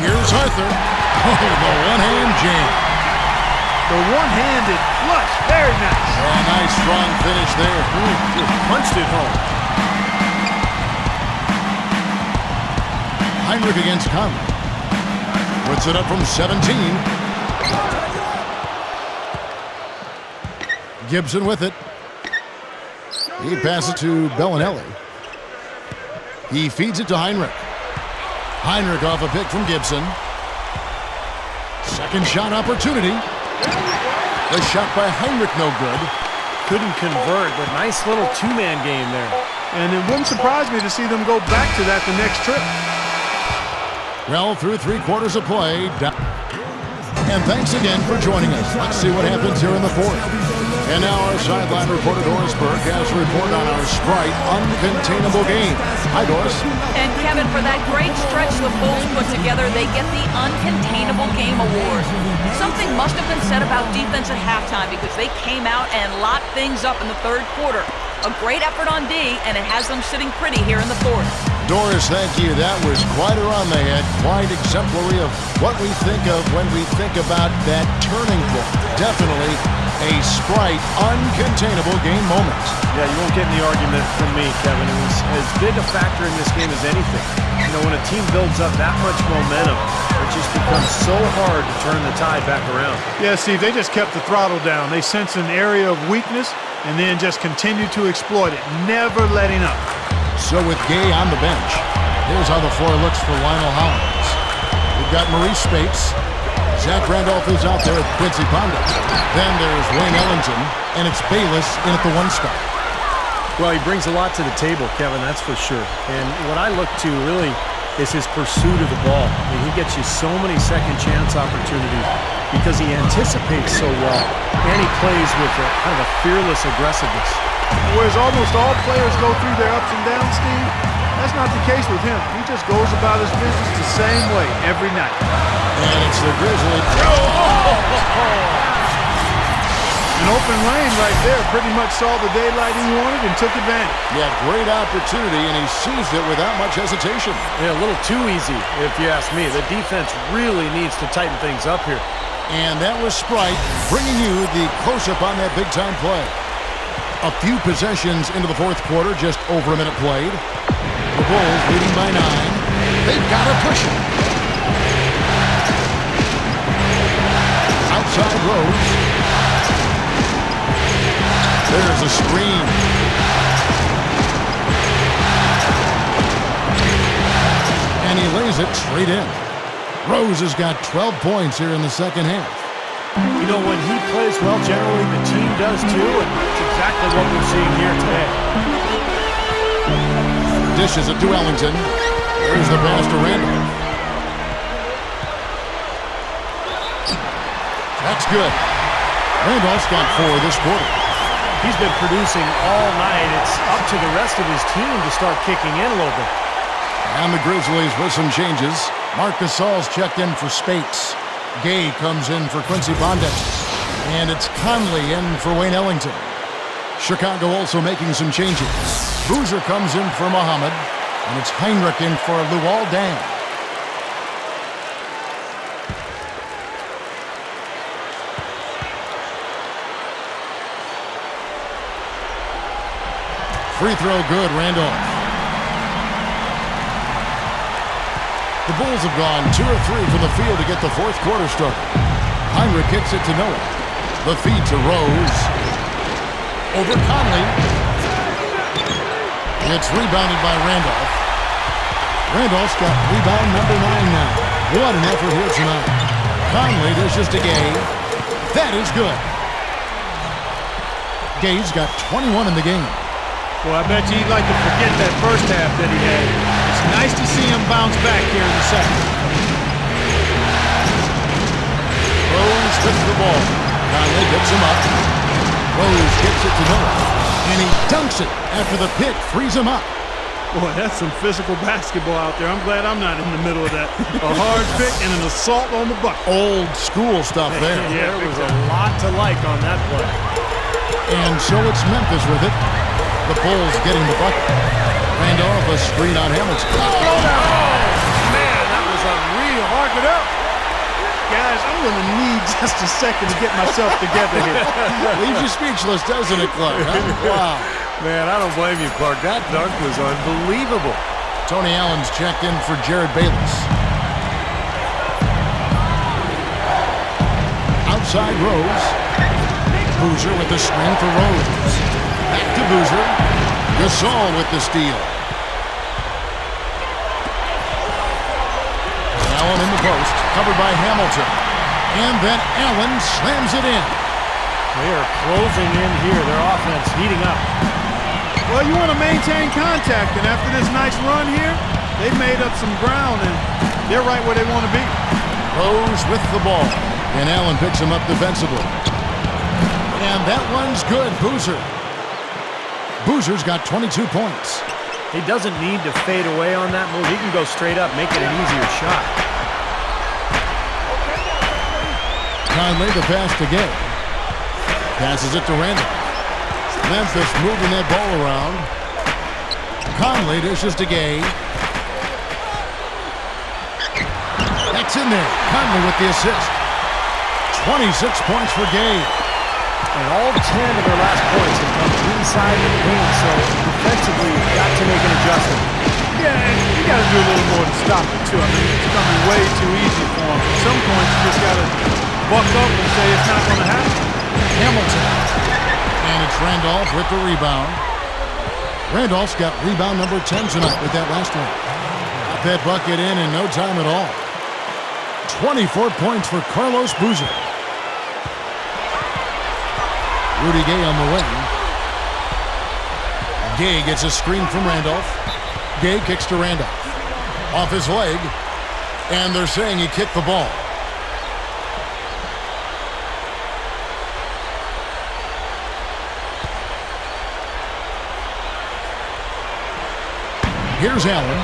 Here's Arthur. Oh, the one-hand jam. The one-handed flush. Very nice. A nice, strong finish there. Just punched it home. Heinrich against Conley. Puts it up from 17. Gibson with it. He passes to Bellinelli. He feeds it to Heinrich. Heinrich off a pick from Gibson. Second shot opportunity. The shot by Heinrich no good. Couldn't convert, but nice little two-man game there. And it wouldn't surprise me to see them go back to that the next trip. Well, through 3 quarters of play. And thanks again for joining us. Let's see what happens here in the fourth. And now our sideline reporter Doris Burke has a report on our Sprite uncontainable game. Hi, Doris. And Kevin, for that great stretch the Bulls put together, they get the Uncontainable Game Award. Something must have been said about defense at halftime because they came out and locked things up in the third quarter. A great effort on D, and it has them sitting pretty here in the fourth. Doris, thank you. That was quite around the head, quite exemplary of what we think of when we think about that turning point. Definitely a Sprite uncontainable game moment. Yeah, you won't get any argument from me, Kevin. It was as big a factor in this game as anything. You know, when a team builds up that much momentum, it just becomes so hard to turn the tide back around. Yeah, Steve, they just kept the throttle down. They sensed an area of weakness and then just continued to exploit it, never letting up. So with Gay on the bench, here's how the floor looks for Lionel Hollins. We've got Maurice Spates. Zach Randolph is out there at Quincy Pondek. Then there's Wayne Ellington, and it's Bayless in at the 1 spot. Well, he brings a lot to the table, Kevin, that's for sure. And what I look to really is his pursuit of the ball. I mean, he gets you so many second chance opportunities because he anticipates so well, and he plays with a kind of a fearless aggressiveness. Whereas almost all players go through their ups and downs, Steve, that's not the case with him. He just goes about his business the same way every night. And it's the Grizzlies. An open lane right there, pretty much saw the daylight he wanted and took advantage. Yeah, great opportunity, and he seized it without much hesitation. Yeah, a little too easy, if you ask me. The defense really needs to tighten things up here. And that was Sprite bringing you the close-up on that big-time play. A few possessions into the fourth quarter, just over a minute played. The Bulls leading by 9. They've got to push it. Outside Rose. There's a screen. And he lays it straight in. Rose has got 12 points here in the second half. You know, when he plays well, generally the team does too, and it's exactly what we're seeing here today. Dishes it to Ellington. There's the pass to Randall. That's good. Randolph's got 4 this quarter. He's been producing all night. It's up to the rest of his team to start kicking in a little bit. And the Grizzlies with some changes. Marc Gasol's checked in for Spates. Gay comes in for Quincy Pondek. And it's Conley in for Wayne Ellington. Chicago also making some changes. Boozer comes in for Muhammad. And it's Heinrich in for Luol Deng. Free throw good, Randolph. The Bulls have gone 2 of 3 from the field to get the fourth quarter started. Heinrich kicks it to Noah. The feed to Rose. Over Conley. It's rebounded by Randolph. Randolph's got rebound number 9 now. What an effort here tonight. Conley dishes to Gay. That is good. Gay's got 21 in the game. Well, I bet you he'd like to forget that first half that he had. It's nice to see him bounce back here in the second. Rose gets the ball. Conley picks him up. Rose gets it to Noah. And he dunks it after the pick frees him up. Boy, that's some physical basketball out there. I'm glad I'm not in the middle of that. A hard pick and an assault on the bucket. Old school stuff there. Yeah, there was a lot to like on that play. And so it's Memphis with it. The Bulls getting the bucket. Randolph a screen on Hamilton. Oh, man, that was unreal hark it up. Guys, I'm going to need just a second to get myself together here. Leaves you speechless, doesn't it, Clark? Huh? Wow. Man, I don't blame you, Clark. That dunk was unbelievable. Tony Allen's checked in for Jared Bayless. Outside Rose. Boozer with the screen for Rose. Back to Boozer. Gasol with the steal. Allen in the post, covered by Hamilton. And then Allen slams it in. They are closing in here. Their offense heating up. Well, you want to maintain contact, and after this nice run here, they've made up some ground, and they're right where they want to be. Rose with the ball, and Allen picks him up defensively. And that one's good, Boozer. Boozer's got 22 points. He doesn't need to fade away on that move. He can go straight up, make it an easier shot. Conley the pass to Gay. Passes it to Randall. Memphis moving that ball around. Conley dishes to Gay. That's in there. Conley with the assist. 26 points for Gay. And all 10 of their last points have come inside the paint, so defensively you've got to make an adjustment. Yeah, and you got to do a little more to stop it, too. I mean, it's becoming way too easy for them. At some point, you just got to buck up and say it's not going to happen. Hamilton. And it's Randolph with the rebound. Randolph's got rebound number 10 tonight with that last one. Got that bucket in no time at all. 24 points for Carlos Boozer. Rudy Gay on the wing. Gay gets a screen from Randolph. Gay kicks to Randolph. Off his leg. And they're saying he kicked the ball. Here's Allen.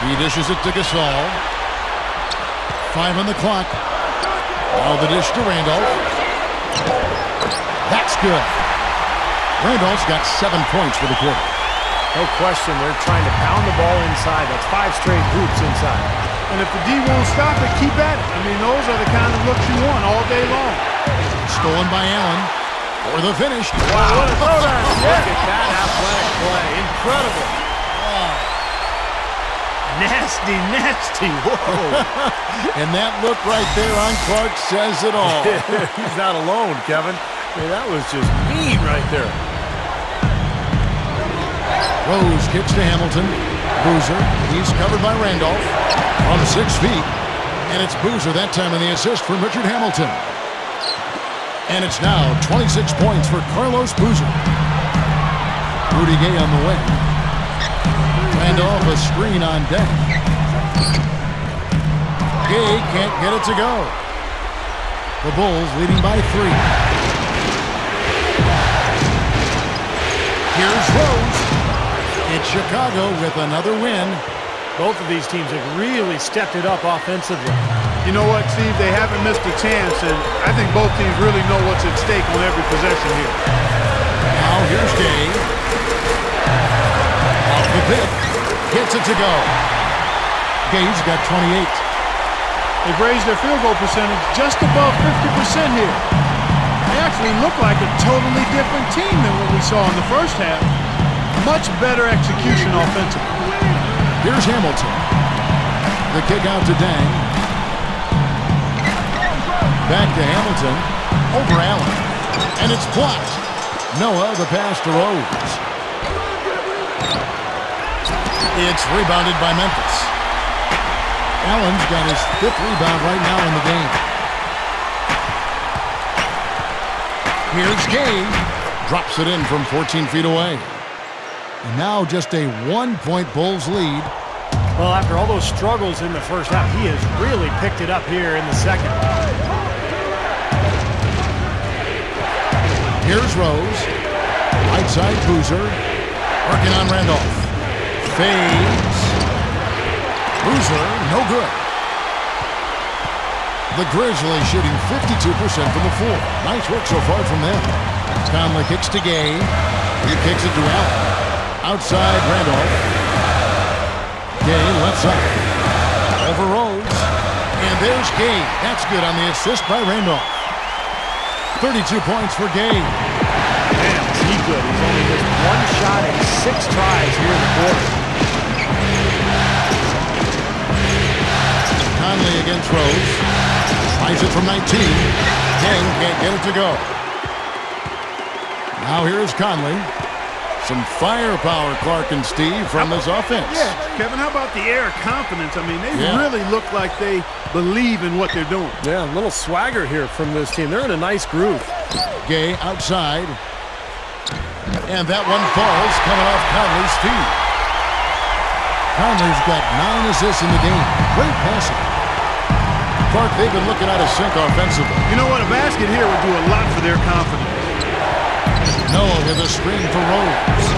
He dishes it to Gasol. 5 on the clock. Now the dish to Randolph. That's good. Randolph's got 7 points for the quarter. No question, they're trying to pound the ball inside. That's 5 straight hoops inside. And if the D won't stop it, keep at it. I mean, those are the kind of looks you want all day long. Stolen by Allen. For the finish. Wow, what a throwdown. Look at that athletic play. Incredible. Nasty, nasty. Whoa. And that look right there on Clark says it all. He's not alone, Kevin. Man, that was just mean right there. Rose kicks to Hamilton. Boozer. He's covered by Randolph. From 6 feet. And it's Boozer that time in the assist from Richard Hamilton. And it's now 26 points for Carlos Boozer. Rudy Gay on the wing. Randolph a screen on deck. Gay can't get it to go. The Bulls leading by 3. Here's Rose. It's Chicago with another win. Both of these teams have really stepped it up offensively. You know what, Steve? They haven't missed a chance, and I think both teams really know what's at stake on every possession here. Now here's Gay. Off the pick. Gets it to go. Gay's got 28. They've raised their field goal percentage just above 50% here. They actually look like a totally different team than what we saw in the first half. Much better execution offensively. Here's Hamilton. The kick out to Dang. Back to Hamilton. Over Allen. And it's blocked. Noah the pass to Rose. It's rebounded by Memphis. Allen's got his 5th rebound right now in the game. Here's Gay. Drops it in from 14 feet away. And now just a 1-point Bulls lead. Well, after all those struggles in the first half, he has really picked it up here in the second. Here's Rose. Right side Boozer. Working on Randolph. Fades. Boozer, no good. The Grizzlies shooting 52% from the floor. Nice work so far from them. Conley kicks to Gay. He kicks it to Allen. Outside Randolph. Gay left side. Over Rose. And there's Gay. That's good on the assist by Randolph. 32 points for Gay. Man, is he good. He's only missed one shot in 6 tries here in the quarter. Conley against Rose. Tries it from 19. Deng can't get it to go. Now here's Conley. Some firepower, Clark and Steve, from this offense. Yeah, Kevin, how about the air of confidence? I mean, they really look like they believe in what they're doing. Yeah, a little swagger here from this team. They're in a nice groove. Gay outside. And that one falls, coming off Conley's feet. Conley's got 9 assists in the game. Great passing. Clark, they've been looking out of sync offensively. You know what? A basket here would do a lot for their confidence. Noah with a screen for Rose.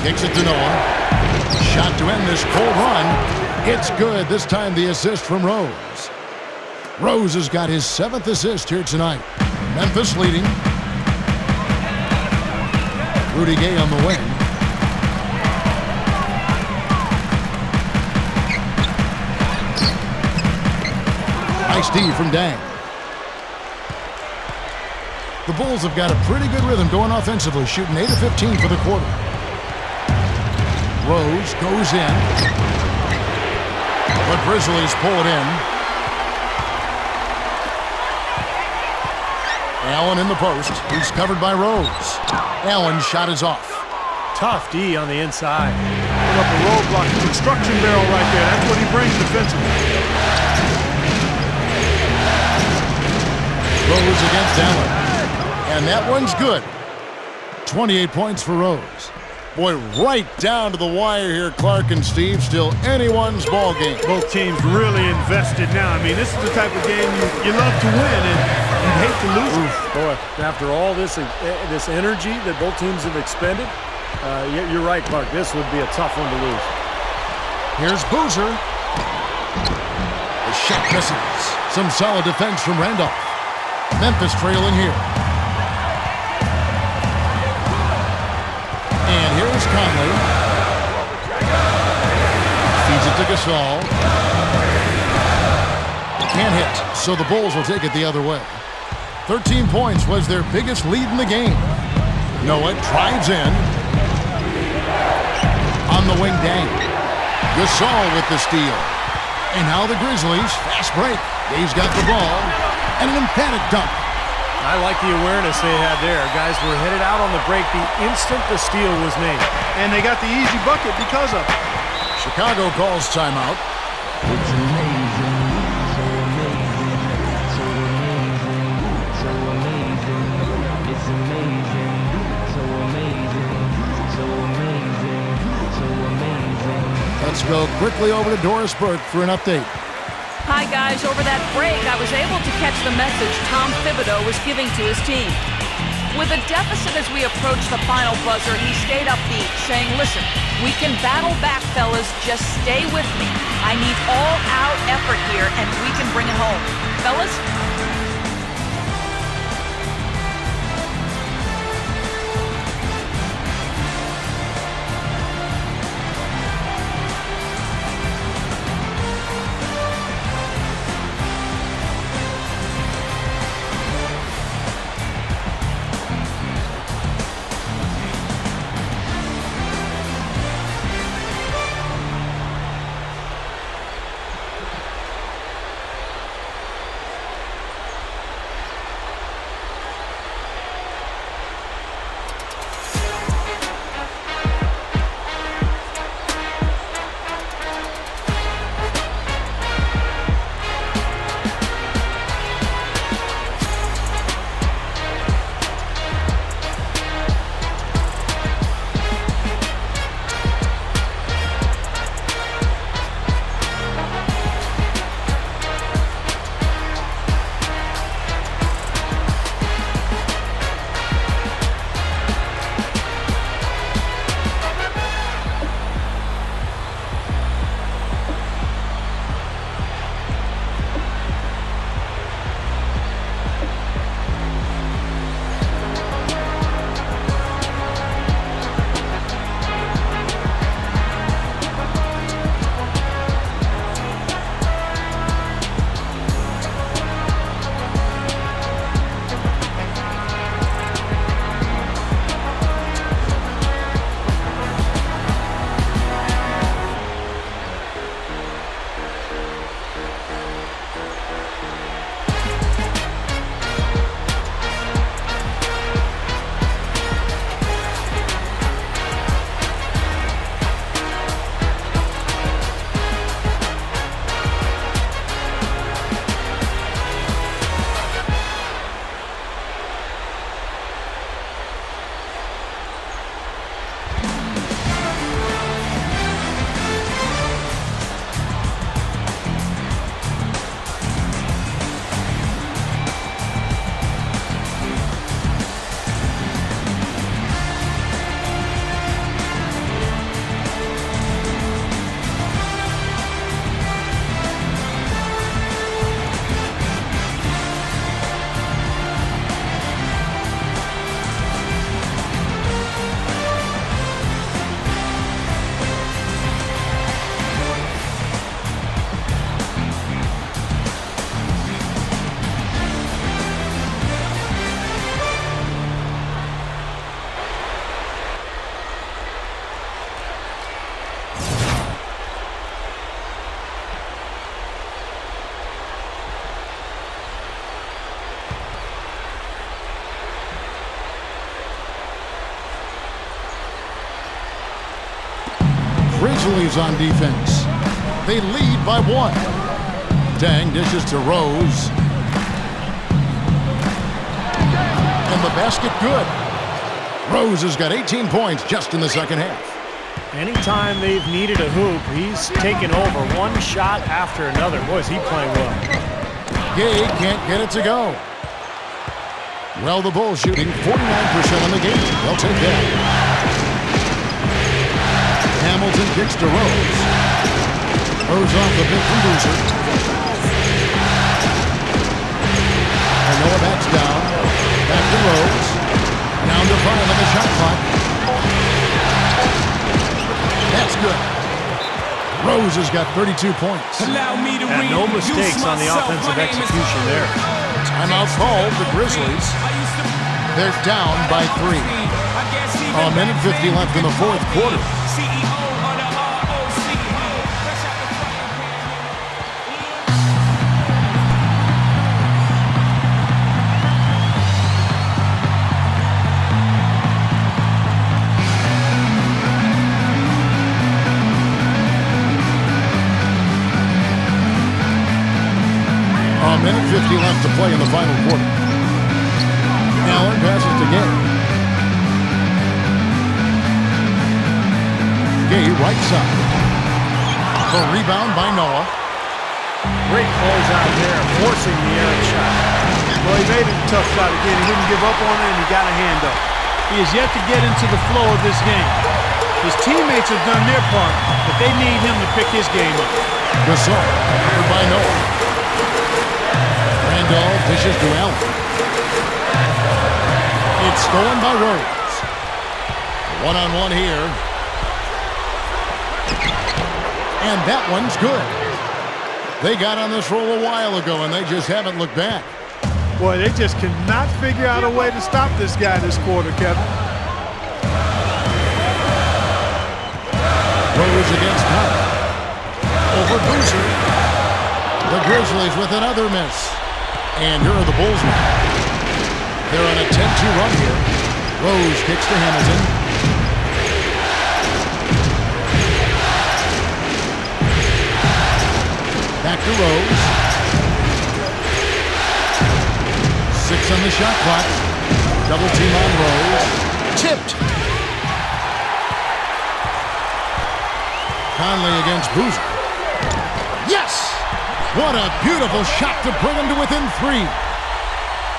Kicks it to Noah. Shot to end this cold run. It's good. This time the assist from Rose. Rose has got his 7th assist here tonight. Memphis leading. Rudy Gay on the wing. Nice D from Deng. The Bulls have got a pretty good rhythm going offensively, shooting 8 of 15 for the quarter. Rose goes in. The Grizzlies pull it in. Allen in the post. He's covered by Rose. Allen's shot is off. Tough D on the inside. Put up a roadblock, construction barrel right there. That's what he brings defensively. Rose against Allen. And that one's good. 28 points for Rose. Boy, right down to the wire here, Clark and Steve. Still anyone's ball game. Both teams really invested now. I mean, this is the type of game you love to win, and you'd hate to lose it. Boy, after all this energy that both teams have expended, you're right, Clark. This would be a tough one to lose. Here's Boozer. The shot misses. Some solid defense from Randolph. Memphis trailing here. And here's Conley. Feeds it to Gasol. Can't hit, so the Bulls will take it the other way. 13 points was their biggest lead in the game. Noah drives in. On the wing, Deng. Gasol with the steal. And now the Grizzlies, fast break. He's got the ball. And an emphatic dunk. I like the awareness they had there. Guys were headed out on the break the instant the steal was made. And they got the easy bucket because of it. Chicago calls timeout. It's amazing, so amazing, so amazing, so amazing. It's amazing, so amazing, so amazing, so amazing. Let's go quickly over to Doris Burke for an update. Hi, guys. Over that break, I was able to catch the message Tom Thibodeau was giving to his team. With a deficit as we approached the final buzzer, he stayed upbeat, saying, listen, we can battle back, fellas. Just stay with me. I need all-out effort here, and we can bring it home. Fellas? Grizzlies on defense. They lead by 1. Dang dishes to Rose. And the basket good. Rose has got 18 points just in the second half. Anytime they've needed a hoop, he's taken over one shot after another. Boy, is he playing well. Gay can't get it to go. Well, the Bulls shooting 49% on the game. They'll take that. Hamilton kicks to Rose. Rose off the big from Boozer. And Noah backs down. Back to Rose. Down to 5 on the shot clock. That's good. Rose has got 32 points. And no mistakes on the offensive execution there. Timeout called, the Grizzlies. They're down by 3. A minute 50 left in the fourth quarter. A minute 50 left to play in the final quarter. Allen passes to Gay. Gay right side. The rebound by Noah. Great closeout there, forcing the errant shot. Well, he made it a tough shot again. He didn't give up on it, and he got a hand up. He has yet to get into the flow of this game. His teammates have done their part, but they need him to pick his game up. Gasol, covered by Noah. Randolph dishes to Allen. It's stolen by Rose. One-on-one here. And that one's good. They got on this roll a while ago, and they just haven't looked back. Boy, they just cannot figure out a way to stop this guy this quarter, Kevin. Rose against Powell. Over Boozer. The Grizzlies with another miss. And here are the Bulls now. They're on a 10-2 run here. Rose kicks to Hamilton. Back to Rose. 6 on the shot clock. Double team on Rose. Tipped. Conley against Boozer. Yes! What a beautiful shot to bring him to within 3.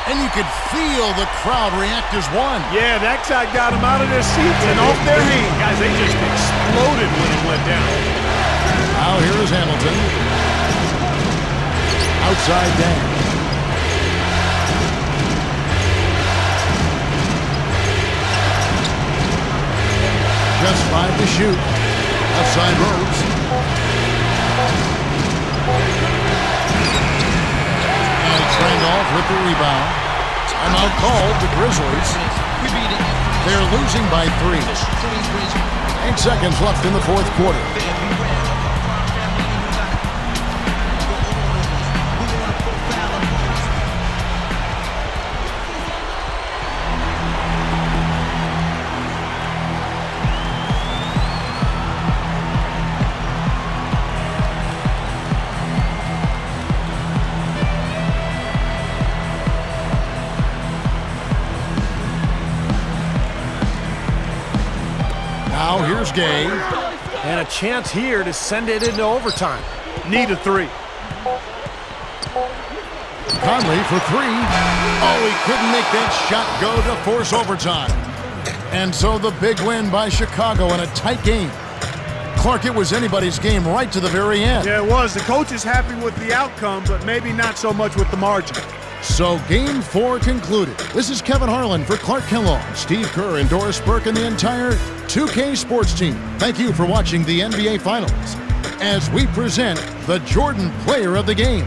And you could feel the crowd react as one. Yeah, that shot got them out of their seats and off their feet. Guys, they just exploded when it went down. Now here is Hamilton. Outside Dan. Just 5 to shoot. Outside Rose. And it's Randolph with the rebound. Timeout called, the Grizzlies. They're losing by 3. 8 seconds left in the fourth quarter. Now here's Gay. And a chance here to send it into overtime. Need a 3. Conley for 3. Oh, he couldn't make that shot go to force overtime. And so the big win by Chicago in a tight game. Clark, it was anybody's game right to the very end. Yeah, it was. The coach is happy with the outcome, but maybe not so much with the margin. So Game 4 concluded. This is Kevin Harlan for Clark Kellogg, Steve Kerr, and Doris Burke, and the entire 2K Sports team. Thank you for watching the NBA Finals as we present the Jordan Player of the Game.